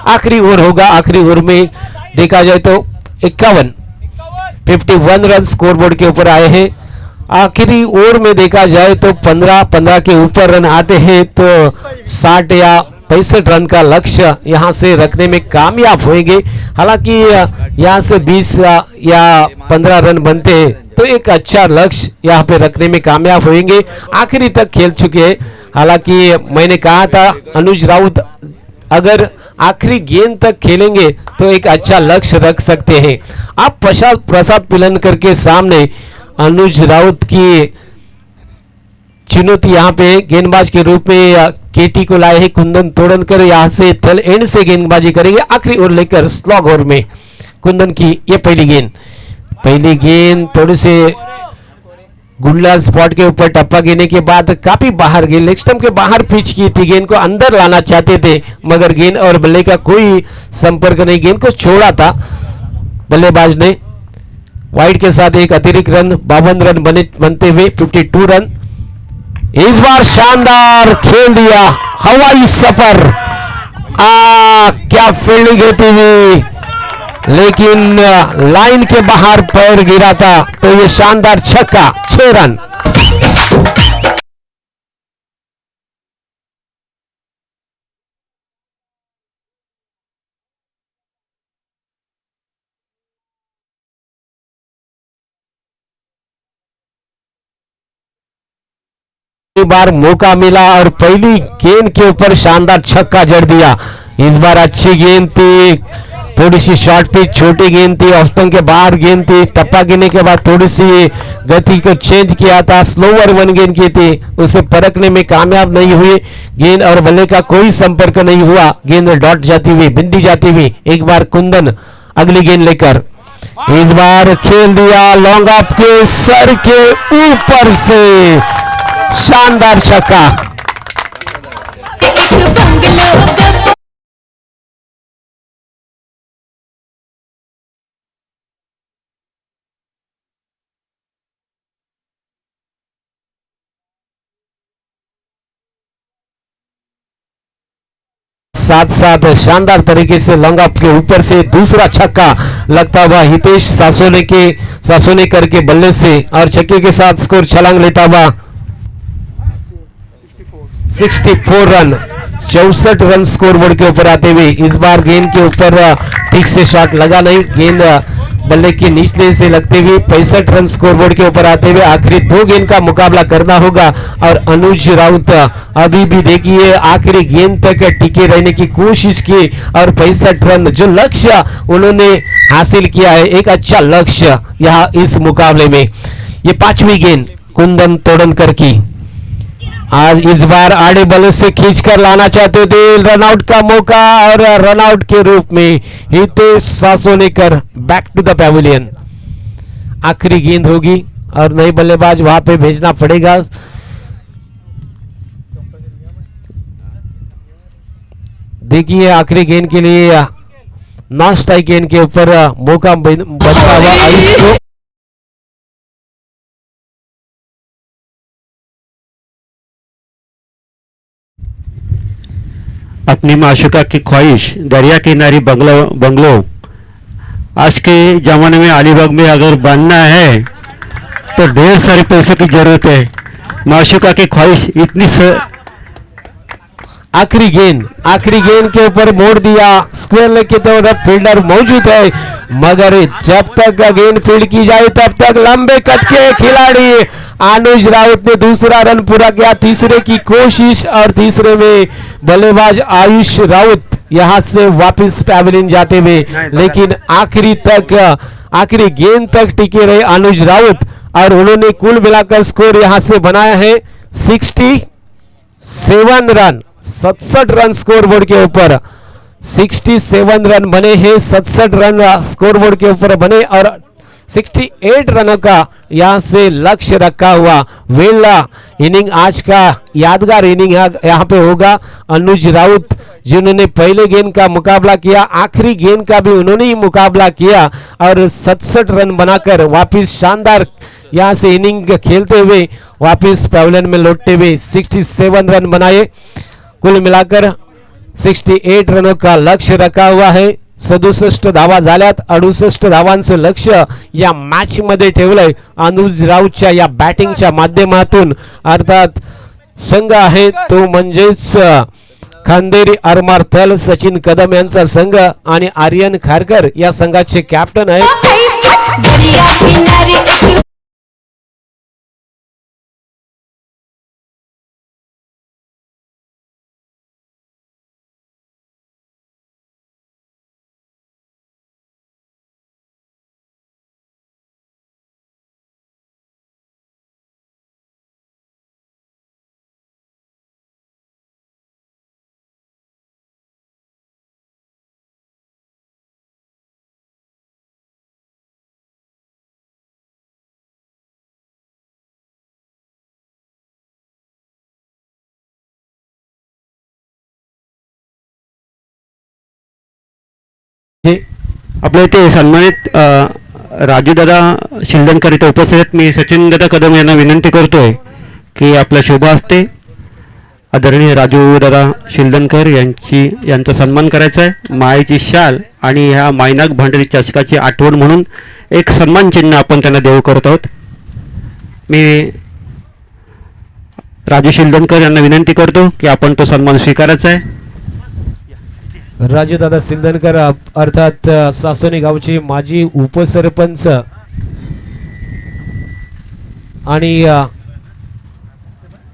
आखिरी ओवर होगा। आखिरी ओवर में देखा जाए तो 51 रन स्कोरबोर्ड के ऊपर आए हैं। आखिरी ओवर में देखा जाए तो 15 के ऊपर रन आते हैं तो 60 या 65 रन का लक्ष्य यहां से रखने में कामयाब होंगे। हालांकि यहां से 20 या 15 रन बनते हैं तो एक अच्छा लक्ष्य यहां पे रखने में कामयाब होंगे। आखिरी तक खेल चुके हैं। हालांकि मैंने कहा था अनुज राउत अगर आखिरी गेंद तक खेलेंगे तो एक अच्छा लक्ष्य रख सकते हैं। आप प्रसाद पिलानीकर के सामने अनुज राउत की चुनौती यहाँ पे गेंदबाज के रूप में केटी को लाए हैं कुंदन तोड़नकर। यहाँ से थल एंड से गेंदबाजी करेंगे आखिरी ओवर लेकर स्लॉग ओवर में कुंदन की ये पहली गेंद थोड़े से गुंडला स्पॉट के ऊपर टप्पा गिरने के बाद काफी बाहर गेंद लेग स्टंप के बाहर पिच की थी, गेंद को अंदर लाना चाहते थे मगर गेंद और बल्ले का कोई संपर्क नहीं, गेंद को छोड़ा था बल्लेबाज ने। वाइड के साथ एक अतिरिक्त रन 52 रन बनते हुए 52 रन। इस बार शानदार खेल दिया हवाई सफर, क्या फील्डिंग होती हुई, लेकिन लाइन के बाहर पैर गिरा था तो ये शानदार छक्का 6 रन। बार मौका मिला और पहली गेंद के ऊपर शानदार छक्का जड़ दिया। इस बार अच्छी गेंद थी, थोड़ी सी शॉर्ट पिच, छोटी गेंद थी, ऑफ स्टंप के बाहर गेंद थी, टप्पा गिरने के बाद थोड़ी सी गति को चेंज किया था, स्लोअर वन गेंद की थी, उसे परखने में कामयाब नहीं हुई। गेंद और बल्ले का कोई संपर्क नहीं हुआ, गेंद डॉट जाती हुई, बिंदी जाती हुई। एक बार कुंदन अगली गेंद लेकर इस बार खेल दिया लॉन्ग ऑफ के सर के ऊपर से शानदार छक्का। साथ साथ शानदार तरीके से लॉन्ग ऑफ के ऊपर से दूसरा छक्का लगता हुआ हितेश सासोने करके बल्ले से और छक्के के साथ स्कोर छलांग लेता हुआ 64 रन 64 रन स्कोरबोर्ड के ऊपर आते हुए। इस बार गेंद के ऊपर ठीक से शॉट लगा नहीं, गेंद बल्ले के निचले से लगते हुए 65 रन स्कोरबोर्ड के ऊपर आते हुए आखिरी 2 गेंद का मुकाबला करना होगा। और अनुज राउत अभी भी देखिए आखिरी गेंद तक टिके रहने की कोशिश की और 65 रन जो लक्ष्य उन्होंने हासिल किया है, एक अच्छा लक्ष्य यहाँ इस मुकाबले में। ये 5वीं गेंद कुंदन तोड़नकर की, आज इस बार आड़े बल्ले से खींचकर लाना चाहते थे, रनआउट का मौका और रनआउट के रूप में Hitesh Sasonekar back to the pavilion. आखिरी गेंद होगी और नए बल्लेबाज वहां पे भेजना पड़ेगा। देखिए आखिरी गेंद के लिए नॉन स्ट्राइक गेंद के ऊपर मौका बचा हुआ आयुष को। अपनी माशुका की ख्वाहिश दरिया किनारी बंगलो बंगलो आज के ज़माने में अलीबाग में अगर बनना है तो ढेर सारे पैसों की जरूरत है। माशुका की ख्वाहिश इतनी आखिरी गेंद के ऊपर मोड़ दिया। स्क्वायर लेग की तरफ फील्डर मौजूद है, मगर जब तक गेंद फील्ड की जाए तब तक लंबे कद के खिलाड़ी अनुज राउत ने दूसरा रन पूरा किया। तीसरे की कोशिश और तीसरे में बल्लेबाज आयुष राउत यहां से वापस पैवेलियन जाते हुए, लेकिन आखिरी गेंद तक टिके रहे अनुज राउत और उन्होंने कुल मिलाकर स्कोर यहां से बनाया है 67 रन। 67 रन स्कोरबोर्ड के ऊपर 67 रन बने हैं। 67 रन स्कोरबोर्ड के ऊपर बने और 68 रनों का यहां से लक्ष्य रखा हुआ। वेला इनिंग आज का यादगार इनिंग यहां पे होगा। अनुज राउत जिन्होंने पहले गेंद का मुकाबला किया, आखिरी गेंद का भी उन्होंने ही मुकाबला किया और 67 रन बनाकर वापिस शानदार यहां से इनिंग खेलते हुए वापिस पैवेलियन में लौटते हुए 67 रन बनाए। कुल मिलाकर 68 रनों का लक्ष्य रखा हुआ है। 67 धावा झाल्यात। 68 धावांचं लक्ष्य या मॅच मध्ये ठेवलंय अनुज राऊतच्या या बॅटिंगच्या माध्यमातून। अर्थात संघ आहे तो म्हणजेच खांदेरी आरमार थल सचिन कदम यांचा संघ आणि आर्यन खारकर या संघाचे कॅप्टन आहेत। आपल्या इथे सन्मानित राजू दादा शिंदणकर इथे उपस्थित आहेत. मी सचिन दादा कदम यांना विनंती करतोय की आपल्या शुभ हस्ते आदरणीय राजू दादा शिंदणकर यांचा सन्मान करायचा आहे. मायेची शाल आणि ह्या मायनाक भांडरी चषकाची आठवण म्हणून एक सन्मान चिन्ह आपण त्यांना देऊ करत आहोत. मी राजू शिंदणकर यांना विनंती करतो की आपण तो सन्मान स्वीकारायचा आहे. राजूदादा सिंदनकर अर्थात सासोनी गावचे माजी उपसरपंच आणि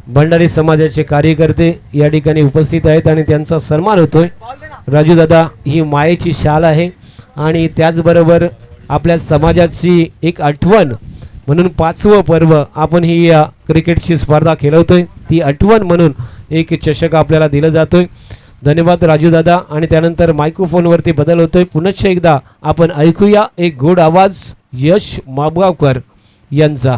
भंडारी समाजाचे कार्यकर्ते या ठिकाणी उपस्थित आहेत आणि त्यांचा सन्मान होतोय. राजूदादा ही मायेची शाल आहे आणि त्याचबरोबर आपल्या समाजाची एक आठवण म्हणून 5वं पर्व आपण ही क्रिकेटची स्पर्धा खेळवतोय. ती आठवण म्हणून एक चषक आपल्याला दिला जातोय. धन्यवाद राजूदादा. आणि त्यानंतर मायक्रोफोनवरती बदल होतोय. पुनश्च एकदा आपण ऐकूया एक गोड आवाज यश माबगावकर यांचा.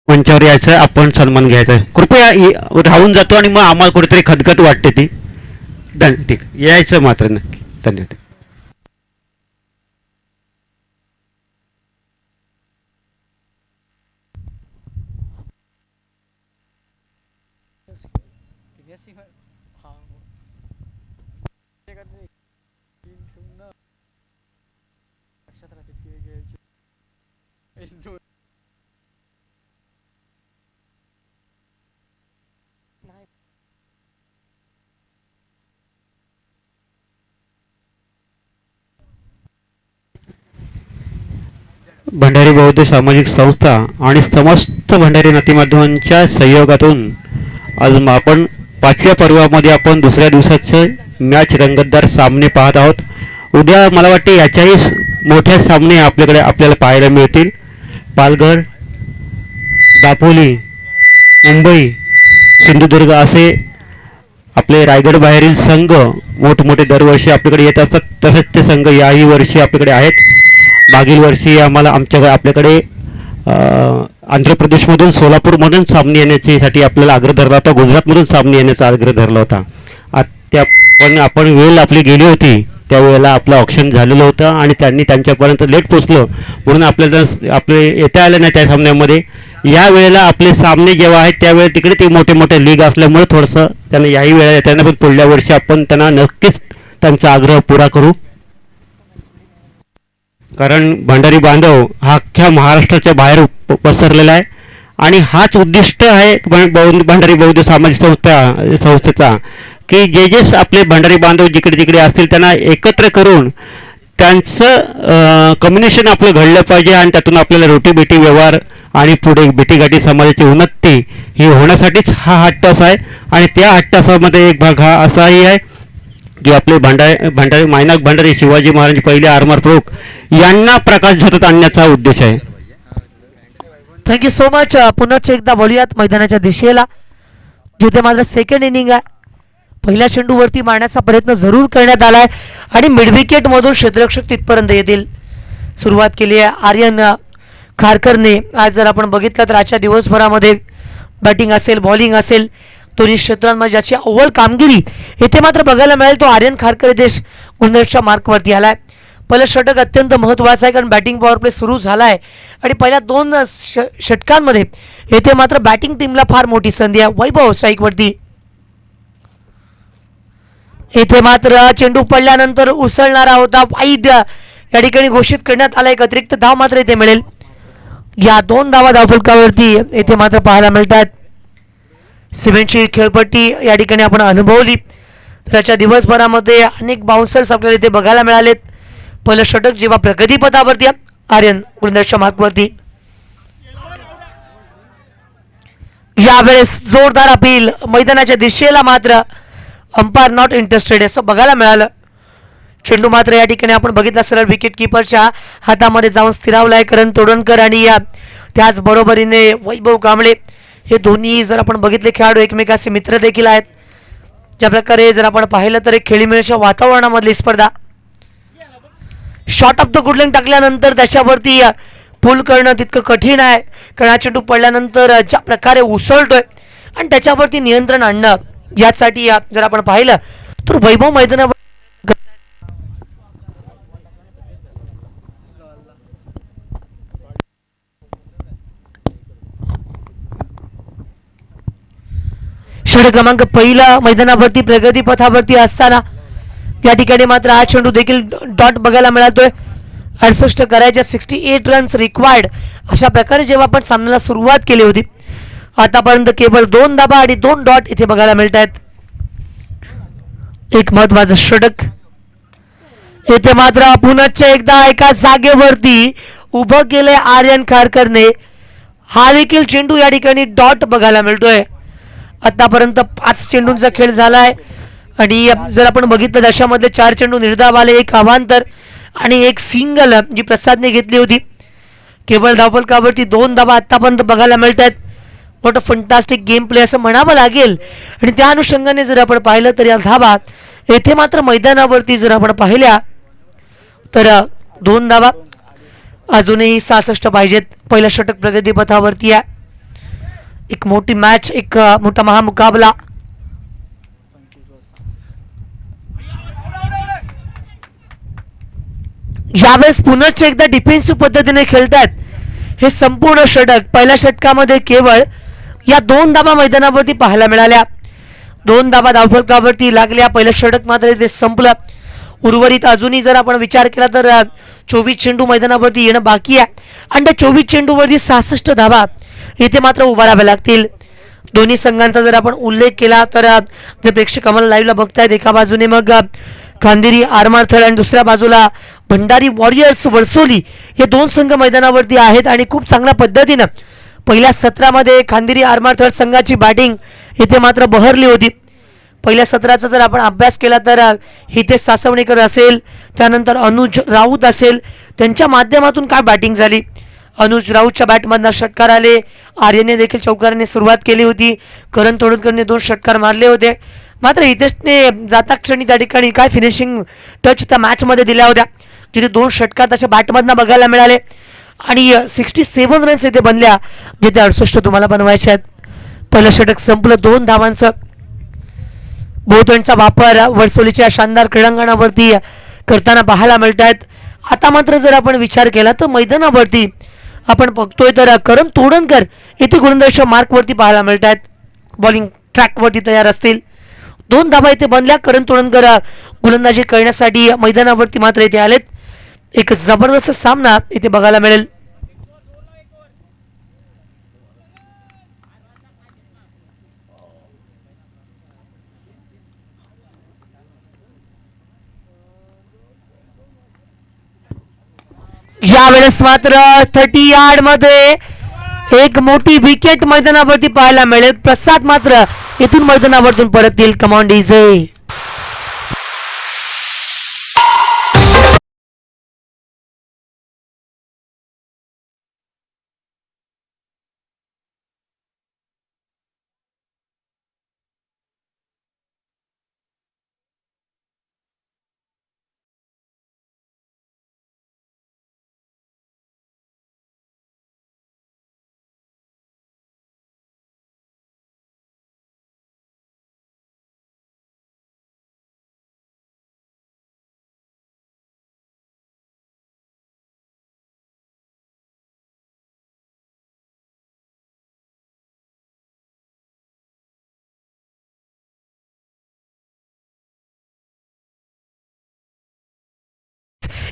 मंचावर यायचं, आपण सन्मान घ्यायचा. कृपया राहून जातो आणि मग आम्हाला कुठेतरी खदखद वाटते ती. ठीक यायचं मात्र नक्की. धन्यवाद. भंडारी बौद्ध सामाजिक संस्था आणि समस्त भंडारी नातेमाधवांच्या सहयोगातून आज आपण 5व्या पर्वामध्ये आपण दुसऱ्या दिवसाचे मॅच रंगतदार सामने पाहत आहोत. उद्या मला वाटते याच्याही मोठ्या सामने आपल्याकडे आपल्याला पाहायला मिळतील. पालघर, दापोली, मुंबई, सिंधुदुर्ग असे आपले रायगड बाहेरील संघ मोठमोठे दरवर्षी आपल्याकडे येत असतात. तसेच ते संघ याही वर्षी आपल्याकडे आहेत. मागील वर्षी आपल्याकडे आंध्र प्रदेशमधून, सोलापूरमधून सामने येण्यासाठी आपल्याला आग्रह धरला होता. गुजरातमधून सामने येण्याचा आग्रह धरला होता. पण आपण वेळ आपली गेली होती त्यावेळेला आपलं ऑप्शन झालेलं होतं आणि त्यांनी त्यांच्यापर्यंत लेट पोचलो म्हणून आपले येता आलं नाही त्या सामन्यामध्ये. या वेळेला आपले सामने जेव्हा आहेत त्यावेळेला तिकडे ते मोठे मोठे लीग असल्यामुळे थोडंसं त्यांना याही वेळेला येता येणार, पण पुढल्या वर्षी आपण त्यांना नक्कीच त्यांचा आग्रह पुरा करू. कारण भंडारी बांधव हा अख्ख्या महाराष्ट्राच्या बाहेर पसरलेला आहे आणि हाच उद्दिष्ट आहे भंडारी बौद्ध सामाजिक संस्थेचा की जे आपले भंडारी बांधव जिकडे तिकडे असतील त्यांना एकत्र करून त्यांचं कम्युनिकेशन आपलं घडलं पाहिजे आणि त्यातून आपल्याला रोटीबेटी व्यवहार आणि पुढे बेटीगाठी समाजाची उन्नती ही होण्यासाठीच हा 8 तास आहे. आणि त्या 8 तासामध्ये एक भाग हा असाही आहे की आपले भंडारी मायनाक भंडारी शिवाजी महाराज पहिले आरमार प्रमुख यांना प्रकाश झोतात आणण्याचा उद्देश आहे. Thank you so much. पुन्हा एकदा वळूयात मैदानाच्या दिशेला, जिथे मात्र सेकंड इनिंग आहे. पहिल्या चेंडूवरती मारण्याचा प्रयत्न जरूर करण्यात आलाय आणि मिडविकेट मधून क्षेत्ररक्षक तिथपर्यंत येतील. सुरुवात केली आहे आर्यन खारकरने. आज जर आपण बघितलं तर आजच्या दिवसभरामध्ये बॅटिंग असेल, बॉलिंग असेल, दोन्ही क्षेत्रांमध्ये ज्याची अव्वल कामगिरी येथे मात्र बघायला मिळेल तो आर्यन खारकर देश गुंडरच्या मार्कवरती आलाय. पहिलं षटक अत्यंत महत्त्वाचं आहे कारण बॅटिंग पॉवर प्ले सुरू झाला आहे आणि पहिल्या 2 षटकांमध्ये येथे मात्र बॅटिंग टीमला फार मोठी संधी आहे. वैभव स्ट्राईकवरती. येथे मात्र चेंडू पडल्यानंतर उसळणारा होता वाईड या ठिकाणी घोषित करण्यात आला. एक अतिरिक्त धाव मात्र येथे मिळेल. या 2 धावा धावफलकावरती येथे मात्र पाहायला मिळतात. सिमेंटची खेळपट्टी या ठिकाणी आपण अनुभवली. त्याच्या दिवसभरामध्ये अनेक बाउन्सर्स आपल्याला इथे बघायला मिळालेत. पहिलं षटक जेव्हा प्रगतीपथावरती आर्यन गुंडरच्या मार्कवरती. यावेळेस जोरदार अपील मैदानाच्या दिशेला, मात्र अंपायर नॉट इंटरेस्टेड असं बघायला मिळालं. चेंडू मात्र या ठिकाणी आपण बघितला सरळ विकेट किपरच्या हातामध्ये जाऊन स्थिरावलाय करण तोडणकर आणि त्याच बरोबरीने वैभव कांबळे. हे दोन्ही जर आपण बघितले खेळाडू एकमेकाचे मित्र देखील आहेत. ज्या प्रकारे जर आपण पाहिलं तर एक खेळीमेळीच्या वातावरणामधली स्पर्धा. शॉर्ट ऑफ द गुडलेन टाकल्यानंतर त्याच्यावरती पुल करणं तितकं कठीण आहे कारण हा चेंडू पडल्यानंतर ज्या प्रकारे उसळतोय आणि त्याच्यावरती नियंत्रण आणणं यासाठी जर आपण पाहिलं तर वैभव मैदानावर षटक क्रमांक पहिला मैदानावरती प्रगती पथावरती असताना या ठिकाणी मात्र हा चेंडू देखील डॉट बघायला मिळतोय. 68 करायच्या 68 रन्स रिक्वायर्ड अशा प्रकारे जेव्हा आपण सामन्याला सुरुवात केली होती आतापर्यंत केवळ 2 धाबा आणि 2 डॉट इथे बघायला मिळत आहेत. एक महत्वाचं षटक येथे मात्र पुनश्च एकदा एका जागेवरती उभं केले आर्यन खारकरने. हा देखील चेंडू या ठिकाणी डॉट बघायला मिळतोय. आतापर्यंत 5 चेंडूंचा खेळ झालाय आणि जर आपण बघितलं त्याच्यामधले 4 चेंडू निर्धाव आले, 1 अवांतर आणि 1 सिंगल जी प्रसादने घेतली होती. केवळ धावफलकावरती 2 धावा आतापर्यंत बघायला मिळत आहेत. मोठं फंटास्टिक गेम प्ले असं म्हणावं लागेल आणि त्या अनुषंगाने जर आपण पाहिलं तर या धावा येथे मात्र मैदानावरती जर आपण पाहिल्या तर 2 धावा अजूनही 66 पाहिजेत. पहिलं षटक प्रगतीपथावरती आहे. एक मोठी मॅच, एक मोठा महामुकाबला. यावेळेस पुनश्च एकदा डिफेन्सिव्ह पद्धतीने खेळतात. हे संपूर्ण षटक पहिल्या षटकामध्ये केवळ या 2 धावा मैदानावरती पाहायला मिळाल्या. 2 धावा धावफलकावरती लागल्या. पहिलं षटक मात्र ते संपलं. उर्वरित अजूनही जर आपण विचार केला तर 24 चेंडू मैदानावरती येणं बाकी आहे आणि त्या 24 चेंडूवरती 66 धावा इथे मात्र उभाराव्या लागतील. दोन्ही संघांचा जर आपण उल्लेख केला तर जे प्रेक्षक आम्हाला लाईव्हला बघतायत एका बाजूने मग खांदेरी आरमार थळ आणि दुसऱ्या बाजूला भंडारी वॉरियर्स वर्सोली हे दोन संघ मैदानावरती आहेत आणि खूप चांगल्या पद्धतीनं पहिल्या सत्रामध्ये खांदेरी आरमार संघाची बॅटिंग इथे मात्र बहरली होती. पहिल्या सत्राचा जर आपण अभ्यास केला तर हितेश सासवणेकर असेल, त्यानंतर अनुज राऊत असेल, त्यांच्या माध्यमातून काय बॅटिंग झाली. अनुज राऊतच्या बॅटमधनं षटकार आले. आर्यने देखील चौकाराने सुरुवात केली होती. करण तोडकरने 2 षटकार मारले होते. मात्र हितेशने जाता क्षणी त्या ठिकाणी काय फिनिशिंग टच त्या मॅचमध्ये दिल्या होत्या, जिथे 2 षटकार त्याच्या बॅटमधनं बघायला मिळाले आणि 67 रन्स इथे बनल्या, जिथे 68 तुम्हाला बनवायचे आहेत. पहिलं षटक संपलं 2 धावांचं. बोटचा वापर वर्सोलीच्या शानदार क्रीडांगणावरती करताना पाहायला मिळत आहेत. आता मात्र जर आपण विचार केला तर मैदानावरती आपण बघतोय तर करण तोडणकर इथे गोलंदाजीच्या मार्कवरती पाहायला मिळत आहेत. बॉलिंग ट्रॅकवरती तयार असतील. 2 धावा इथे बनल्या. करण तोडणकर गोलंदाजी करण्यासाठी मैदानावरती मात्र इथे आलेत. एक जबरदस्त सामना इथे बघायला मिळेल. यावेळेस मात्र 30 यार्ड मध्ये एक मोठी विकेट मैदानावरती पाहायला मिळेल. प्रसाद मात्र इथून मैदानावरतून परत येईल. Come on DJ.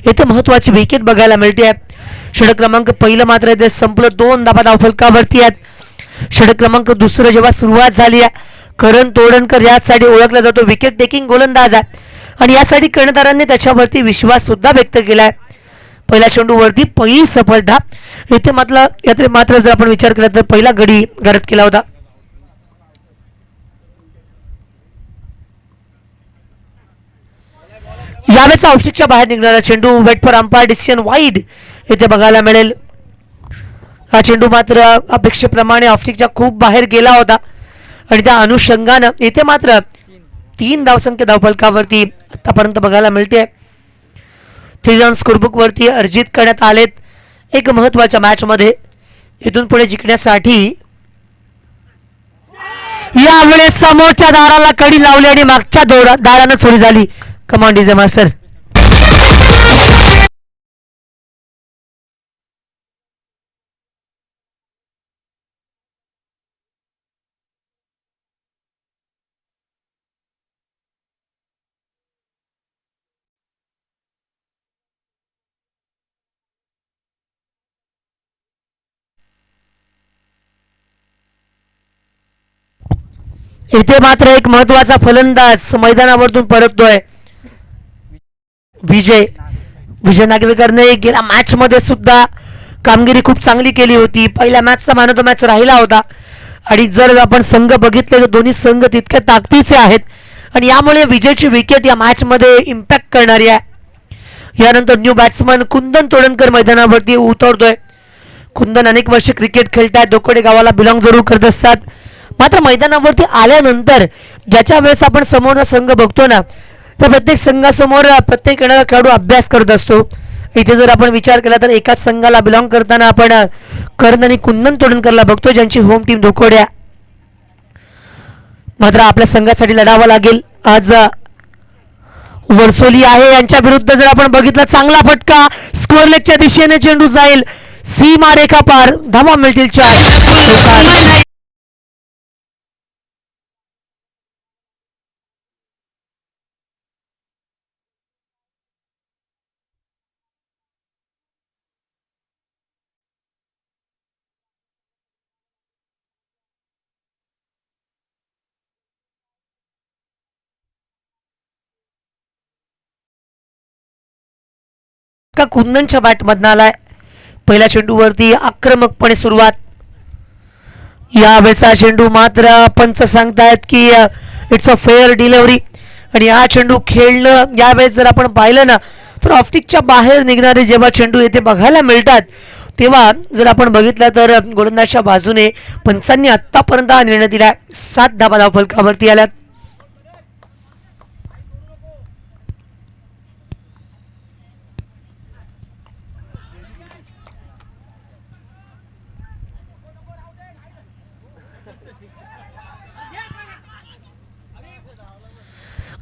इथे महत्वाची विकेट बघायला मिळते. षटक क्रमांक पहिलं मात्र इथे संपलं. 2 धाबा धावफलकावरती आहेत. षटक क्रमांक दुसरं जेव्हा सुरुवात झाली आहे, करण तोडणकर यासाठी ओळखला जातो विकेट टेकिंग गोलंदाज आहे आणि यासाठी कर्णधारांनी त्याच्यावरती विश्वास सुद्धा व्यक्त केलाय. पहिल्या चेंडूवरती पहिली सफलता इथे मात्र जर आपण विचार केला तर पहिला गडी गरज केला होता. यावेळेस ऑफस्टिकच्या बाहेर निघणारा चेंडू wait for umpire decision wide इथे बघायला मिळेल. हा चेंडू मात्र अपेक्षेप्रमाणे ऑफस्टिकच्या खूप बाहेर गेला होता आणि त्या अनुषंगानं इथे मात्र 3 धावसंख्या धावफलकावरती आतापर्यंत बघायला मिळते. 3 रन स्कोरबुक वरती अर्जित करण्यात आलेत. एक महत्वाच्या मॅच मध्ये इथून पुढे जिंकण्यासाठी यावेळेस समोरच्या दाराला कडी लावली आणि मागच्या दारानं चोरी झाली. Command DJ master. इथे मात्र एक महत्वाचा फलंदाज मैदानावरतून परततोय. विजय विजय नागवेकरने गेल्या मॅच मध्ये सुद्धा कामगिरी खूप चांगली केली होती. पहिल्या मॅचचा मॅन ऑफ द मॅच राहिला होता आणि जर आपण संघ बघितले तर दोन्ही संघ तितके ताकदीचे आहेत आणि यामुळे विजयची विकेट या मॅच मध्ये इम्पॅक्ट करणारी आहे. यानंतर न्यू बॅट्समन कुंदन तोडणकर मैदानावरती उतरतोय. कुंदन अनेक वर्ष क्रिकेट खेळतात. दोकोडे गावाला बिलॉंग जरूर करत असतात. मात्र मैदानावरती आल्यानंतर ज्याच्या वेळेस आपण समोरचा संघ बघतो ना, तर प्रत्येक संघासमोर प्रत्येक खेळाडू अभ्यास करत असतो. इथे जर आपण विचार केला तर एकाच संघाला बिलॉंग करताना आपण कर्ण आणि कुंदन तोडणकरला बघतो, ज्यांची होम टीम धोकोड्या. मात्र आपल्या संघासाठी लढावं लागेल. आज वर्सोली आहे यांच्या विरुद्ध जर आपण बघितलं, चांगला फटका स्कोअर लेगच्या दिशेने चेंडू जाईल. सीमा रेखा पार. धावा मिळतील 4. का कुंदनच्या बॅटमधनं आलाय. पहिल्या चेंडूवरती आक्रमकपणे सुरुवात. यावेळेचा चेंडू मात्र पंच सांगतायत की इट्स अ फेअर डिलिव्हरी आणि हा चेंडू खेळणं यावेळेस जर आपण पाहिलं ना तर ऑफ्टिकच्या बाहेर निघणारे जेव्हा चेंडू येथे बघायला मिळतात तेव्हा जर आपण बघितलं तर गोलंदाजच्या बाजूने पंचांनी आत्तापर्यंत हा निर्णय दिला. 7 धावा धावफलकावरती आल्यात.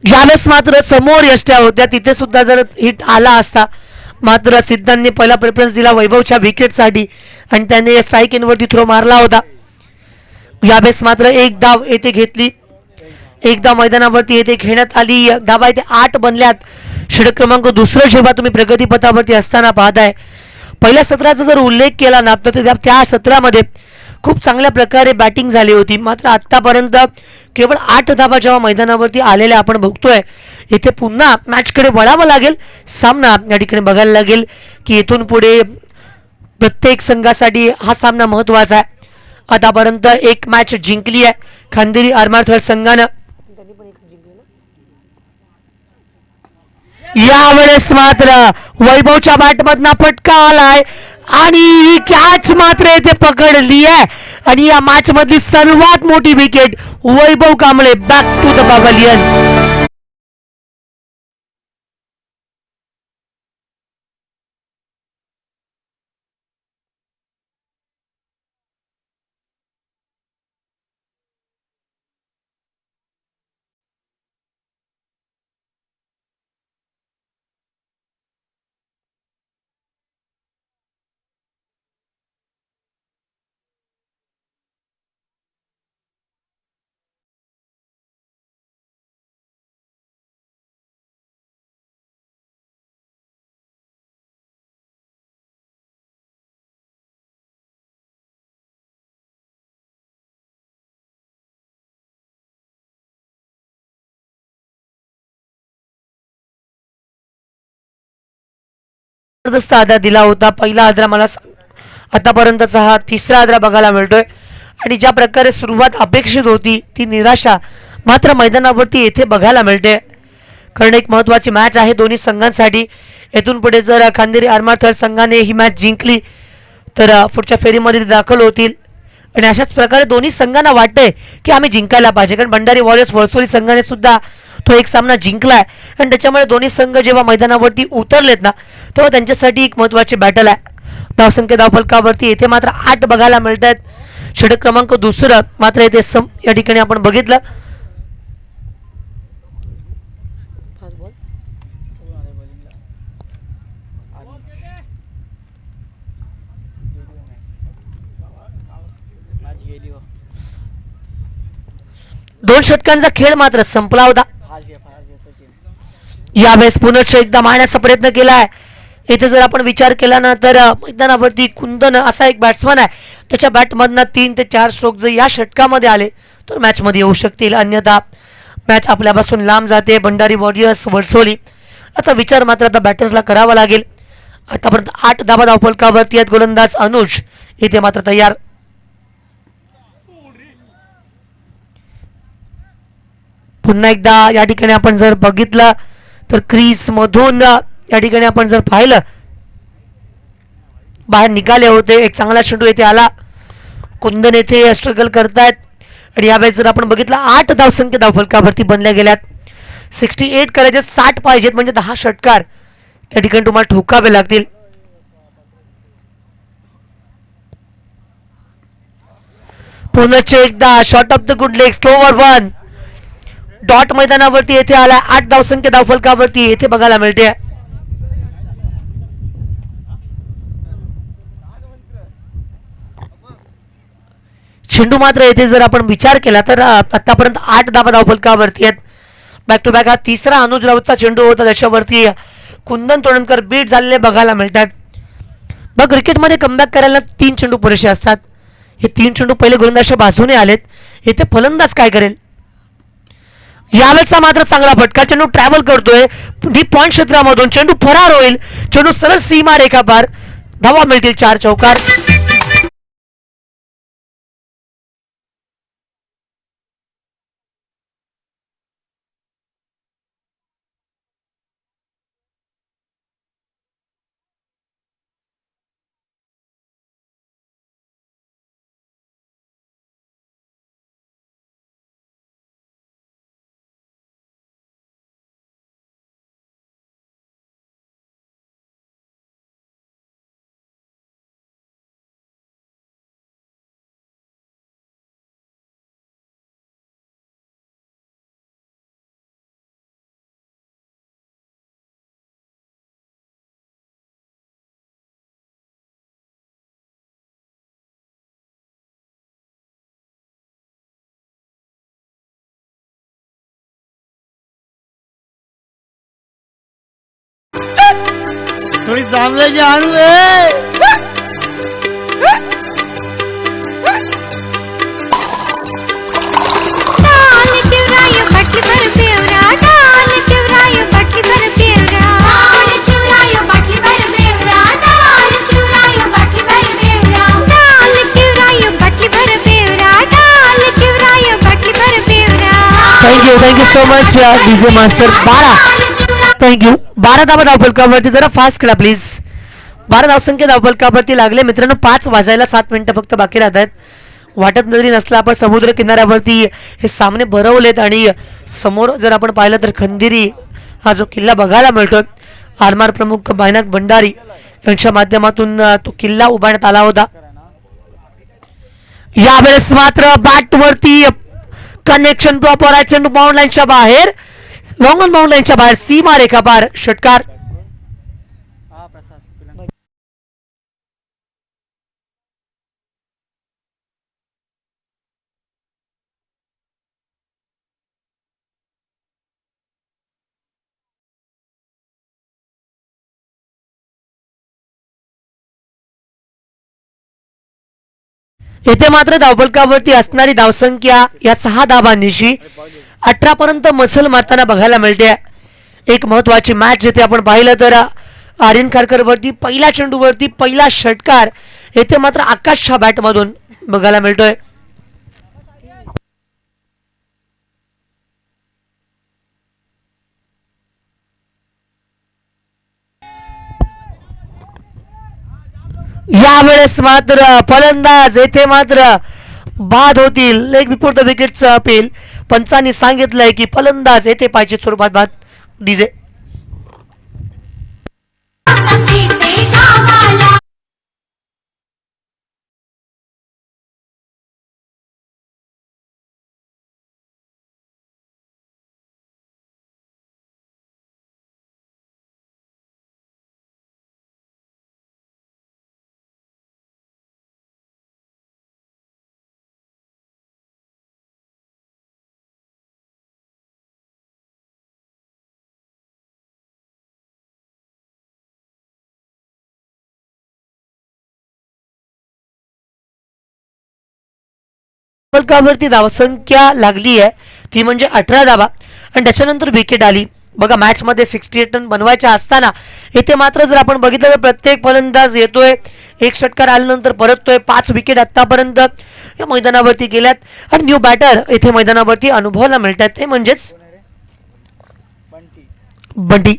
ज्यावेळेस मात्र समोर यष्ट्या होत्या तिथे सुद्धा जर हिट आला असता मात्र सिद्धांनी पहिला प्रेफरन्स दिला वैभवच्या विकेटसाठी आणि त्याने स्ट्राईक इनवरती थ्रो मारला होता. यावेळेस मात्र एक धाव येथे घेतली. एकदा मैदानावरती येथे घेण्यात आली. धावा येथे 8 बनल्यात. षटक क्रमांक दुसरं जेव्हा तुम्ही प्रगतीपथावरती असताना पाहताय पहिल्या सत्राचा जर उल्लेख केला ना तर त्या सत्रामध्ये खूप चांगल्या प्रकारे बॅटिंग झाली होती. मात्र आत्तापर्यंत केवळ 8 धावा जेव्हा मैदानावरती आलेल्या आपण बघतोय इथे पुन्हा मॅचकडे वळावं लागेल. सामना या ठिकाणी बघायला लागेल की इथून पुढे प्रत्येक संघासाठी हा सामना महत्त्वाचा आहे. आतापर्यंत एक मॅच जिंकली आहे खांदेरी आरमार संघानं. यावेळेस मात्र वैभवच्या बॅटमधनं फटका आलाय आणि ही कॅच मात्र येथे पकडली आहे आणि या मॅच मधली सर्वात मोठी wicket Vaibhav Kamble back to the pavilion. जबरदस्त आधार दिला होता. पहिला आधार मला आतापर्यंतचा हा तिसरा आधार बघायला मिळतोय आणि ज्या प्रकारे सुरुवात अपेक्षित होती ती निराशा मात्र मैदानावरती येथे बघायला मिळते. कारण एक महत्त्वाची मॅच आहे दोन्ही संघांसाठी. येथून पुढे जर खांदेरी आरमार संघाने ही मॅच जिंकली तर पुढच्या फेरीमध्ये दाखल होतील आणि अशाच प्रकारे दोन्ही संघांना वाटतंय की आम्ही जिंकायला पाहिजे. कारण भंडारी वॉरियर्स वळसोली संघाने सुद्धा तो एक सामना जिंकलाय आणि त्याच्यामुळे दोन्ही संघ जेव्हा मैदानावरती उतरलेत ना तेव्हा त्यांच्यासाठी एक महत्त्वाची बॅटल आहे. धावसंख्या धावफलकावरती येथे मात्र 8 बघायला मिळत आहेत. षटक क्रमांक दुसरं मात्र येथे या ठिकाणी आपण बघितलं. दोन षटकांचा खेळ मात्र संपला होता. यावेळेस पुनश्च एकदा मारण्याचा प्रयत्न केलाय. इथे जर आपण विचार केला ना तर मैदानावरती कुंदन असा एक बॅट्समन आहे त्याच्या बॅटमधनं 3 ते 4 स्ट्रोक जर या षटकामध्ये आले तर मॅचमध्ये येऊ शकतील. अन्यथा मॅच आपल्यापासून लांब जाते. भंडारी वॉरियर्स वळसोली याचा विचार मात्र आता बॅटर्सला करावा लागेल. आतापर्यंत 8 धावा धावफलकावरती आहेत. गोलंदाज अनुज इथे मात्र तयार. पुन्हा एकदा या ठिकाणी आपण जर बघितलं तर क्रीज मधून या ठिकाणी आपण जर पाहिलं बाहेर निघाले होते. एक चांगला चेंडू येथे आला. कुंदन येथे स्ट्रगल करतायत आणि यावेळेस जर आपण बघितलं 8 धावसंख्या धावफलकावरती बनल्या गेल्यात. 68 करायचे 60 पाहिजेत म्हणजे 10 षटकार या ठिकाणी तुम्हाला ठोकावे लागतील. पुनश्च एकदा shot of the good leg slower 1 dot मैदानावरती येथे आला. 8 धावसंख्या धावफलकावरती येथे बघायला मिळते. चेंडू मात्र येथे जर आपण विचार केला तर आतापर्यंत 8 धावा धावफलकावरती आहेत. बॅक टू बॅक हा तिसरा अनुज राऊतचा चेंडू होता त्याच्यावरती कुंदन तोडणकर बीट झालेले बघायला मिळतात. बघ क्रिकेटमध्ये कमबॅक करायला 3 चेंडू पुरेसे असतात. हे 3 चेंडू पहिले गोलंदाजच्या बाजूने आलेत. येथे फलंदाज काय करेल यावेळेचा मात्र चांगला फटका, चेंडू ट्रॅव्हल करतोय डीप पॉइंट क्षेत्रामधून, चेंडू फरार होईल, चेंडू सरळ सीमा रेखा पार, धावा मिळतील 4 चौकार. थोड़ी सामने जान ले. डाल चिवराय बटली भर पेवरा, डाल चिवराय बटली भर पेवरा, डाल चिवराय बटली भर पेवरा, डाल चिवराय बटली भर पेवरा, डाल चिवराय बटली भर पेवरा, डाल चिवराय बटली भर पेवरा. Thank you so much DJ master. 12 thank you. 12 धावा धावफलकावरती, जरा फास्ट खेळा प्लीज. 12 धावसंख्या धावफलकावरती लागले मित्रांनो. 5 वाजायला 7 मिनिटं फक्त बाकी राहत. वाटत जरी नसला आपण समुद्र किनाऱ्यावरती हे सामने भरवलेत आणि समोर जर आपण पाहिलं तर खंदिरी हा जो किल्ला बघायला मिळतो. आरमार प्रमुख बायनाक भंडारी यांच्या माध्यमातून तो किल्ला उभारण्यात आला होता. यावेळेस मात्र बॅट वरती कनेक्शन प्रॉपर आहे, चेंडू बाउंड लाईनच्या बाहेर, लॉंग ऑन बाउंड लाईनच्या बाहेर, सीमा रेखा पार, षटकार. येथे मात्र धावफलकावरती असणारी धावसंख्या या 6 धावांनिशी 18 पर्यंत मसल मारताना बघायला मिळते. एक महत्वाची मॅच जिथे आपण पाहिलं तर आर्यन खारकर वरती पहिल्या चेंडूवरती पहिला षटकार येथे मात्र आकाशच्या बॅटमधून बघायला मिळतोय. यावेळेस मात्र फलंदाज येथे मात्र बाद होतील. लेग बिफोर द विकेटचं अपील. पंचांनी सांगितलंय की फलंदाज येथे पाहिजे स्वरूपात बाद. डीजे संगीते गावाला फलकावरती धावसंख्या लागली आहे ती म्हणजे 18 धावा आणि त्याच्यानंतर विकेट आली. बघा मॅच मध्ये 68 रन बनवायच्या असताना येथे मात्र जर आपण बघितलं तर प्रत्येक फलंदाज येतोय, एक षटकार आल्यानंतर परततोय. 5 विकेट आतापर्यंत या मैदानावरती गेल्यात आणि न्यू बॅटर येथे मैदानावरती अनुभवायला मिळतात, ते म्हणजेच बंटी.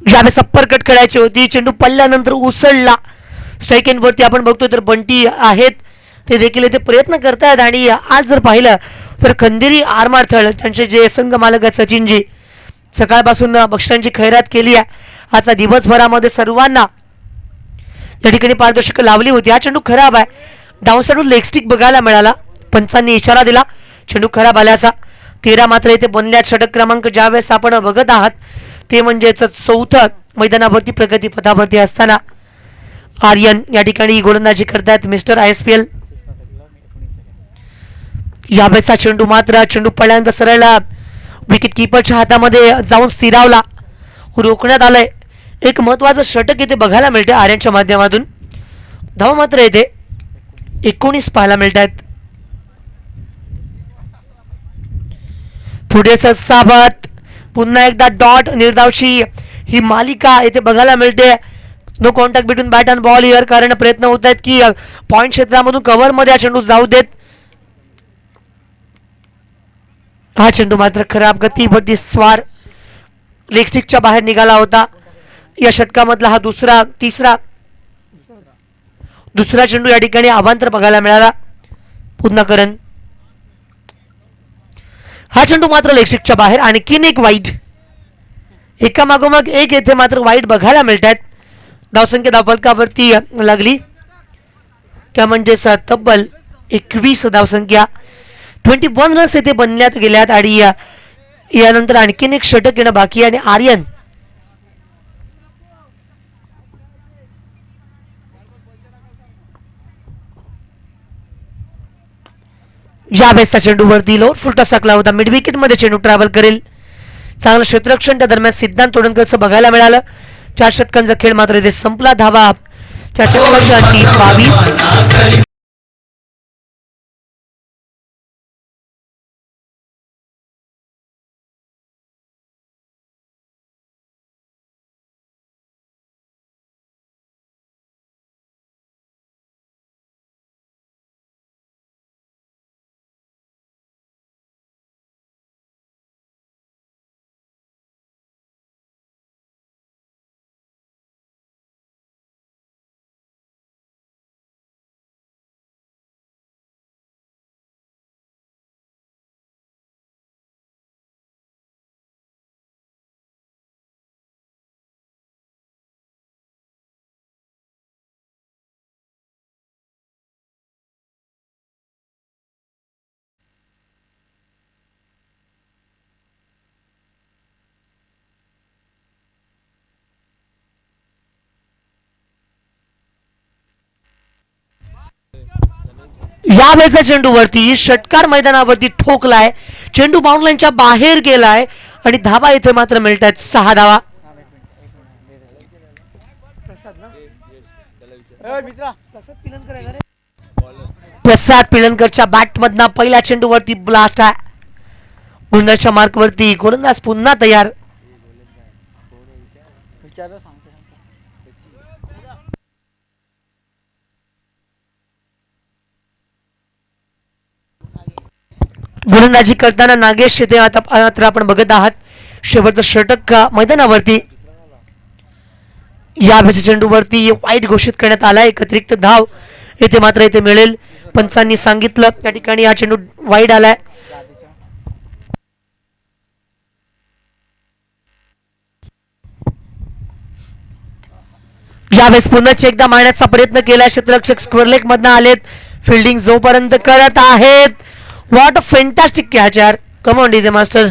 ज्यावेळेस अप्पर कट खेळायची होती, चेंडू पडल्यानंतर उसळला. स्ट्राईक एंड वरती आपण बघतोय तर बंटी आहेत ते देखील ते प्रयत्न करतायत. आणि आज जर पाहिलं तर खंदेरी आरमार्थळ त्यांचे जे संघ मालक आहेत सचिनजी, सकाळपासून बक्षिसांची खैरात केली आहे. आजचा दिवसभरामध्ये सर्वांना या ठिकाणी पारदर्शक लावली होती. हा चेंडू खराब आहे, डाऊनसाइडवर लेग स्टिक बघायला मिळाला. पंचांनी इशारा दिला चेंडू खराब आल्याचा. 13 मात्र इथे बनल्यात. षटक क्रमांक ज्यावेळेस आपण बघत आहात ते म्हणजेच 4थं मैदानावरती प्रगती पथावरती असताना आर्यन या ठिकाणी गोलंदाजी करतात. Mister ISPL. यावेळेचा चेंडू मात्र चेंडू पडल्यानंतर सरळ विकेट किपरच्या हातामध्ये जाऊन स्थिरावला, रोखण्यात आलंय. एक महत्वाचं षटक इथे बघायला मिळते आर्यनच्या माध्यमातून. धाव मात्र येते 19 पाहायला मिळतात. पुढे सावध, पुन्हा एकदा डॉट निर्धावशी ही मालिका येथे बघायला मिळते. No contact between bat and ball here, कारण प्रयत्न होत आहेत की पॉइंट क्षेत्रामधून कव्हर मध्ये हा चेंडू जाऊ देत. हा चेंडू मात्र खराब गतीवरती स्वार लेग स्टिकच्या बाहेर निघाला होता. या षटकामधला हा दुसरा चेंडू या ठिकाणी अवांतर बघायला मिळाला. पुन्हा करण, हा चेंडू मात्र लेग स्टिकच्या बाहेर. आणखीन एक वाईट, एका मागोमाग एक येथे मात्र वाईट बघायला मिळत आहेत. धावसंख्या धावफलकावरती लागली त्या म्हणजेच तब्बल 21 धावसंख्या, 21 रन्स येथे बनण्यात गेल्यात. आणि यानंतर आणखीन एक षटक येणं बाकी आहे. आणि आर्यन ज्या बेसचा चेंडू वरती लोर फुलटॉस टाकला होता, मिड विकेट मध्ये चेंडू ट्रॅव्हल करेल. चांगलं क्षेत्ररक्षण त्या दरम्यान सिद्धांत तोडणकरचं बघायला मिळालं. 4 षटकांचा खेळ मात्र इथे संपला. धावा च्या षटकांची 22. यावेळेचा चेंडू वरती षटकार मैदानावरती ठोकलाय. चेंडू बाउंड्रीच्या बाहेर गेलाय आणि धावा इथे मात्र मिळत आहेत. 6 धावा. प्रसाद पिलनकरच्या बॅट मधना पहिल्या चेंडू वरती ब्लास्ट आहे. गुंडच्या मार्क वरती गोलंदाज पुन्हा तयार. गोलंदाजी करताना नागेश येथे आता मात्र आपण बघत आहात. शेवटचं षटक का मैदानावरती. या चेंडूवरती वाईट घोषित करण्यात आलाय. अतिरिक्त धाव येथे मात्र येथे मिळेल. पंचांनी सांगितलं त्या ठिकाणी हा चेंडू वाईट आलाय. यावेळेस पुन्हा एकदा मारण्याचा प्रयत्न केला. क्षेत्ररक्षक स्क्वेअर लेग मधनं आलेत. फिल्डिंग जोपर्यंत करत आहेत. व्हॉट अ फॅन्टास्टिक कॅच यार. Come on DJ master.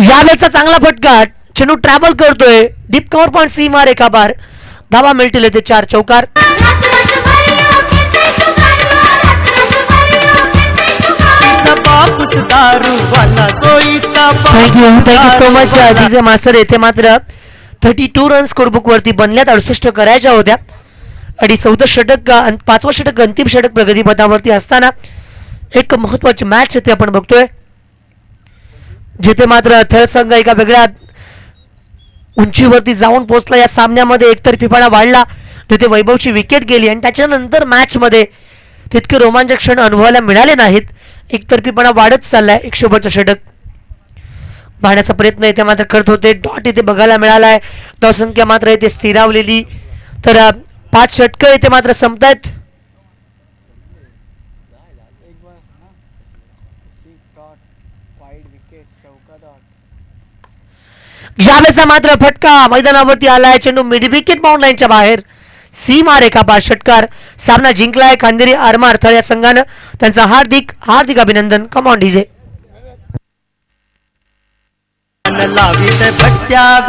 यावेळेचा चांगला फटका. चेंडू ट्रॅव्हल करतोय. डीप कव्हर पॉइंट सीमा रेखा बार. धावा मिळतील येथे 4 चौकार. Thank you so much DJ master. येथे मात्र 32 रन स्कोरबुक वरती बनल्यात. 68 करायच्या होत्या. आणि 14 षटक 5वं षटक अंतिम षटक प्रगतीपथावरती असताना एक महत्वाची मॅच येथे आपण बघतोय, जिथे मात्र थळ संघ एका वेगळ्या उंचीवरती जाऊन पोहोचला. या सामन्यामध्ये एकतर्फीपणा वाढला, तिथे वैभवची विकेट गेली आणि त्याच्यानंतर मॅच मध्ये तितके रोमांचक क्षण अनुभवायला मिळाले नाहीत. एकतर्फीपणा वाढत चाललाय. एक शेवटचं षटक पाहण्याचा प्रयत्न इथे मात्र करत होते. डॉट इथे बघायला मिळालाय. धावसंख्या मात्र इथे स्थिरावलेली. तर 5 षटकं इथे मात्र संपतायत. यावेळेचा मात्र फटका मैदानावरती आलाय. चेंडू मिड विकेट बाउंड्रीच्या बाहेर. सीमा रेखा पाच षटकार सामना जिंकलाय खांदेरी आरमार थळ या संघानं त्यांचं हार्दिक हार्दिक अभिनंदन. कम ऑन डीजे. लावित भट्ट्या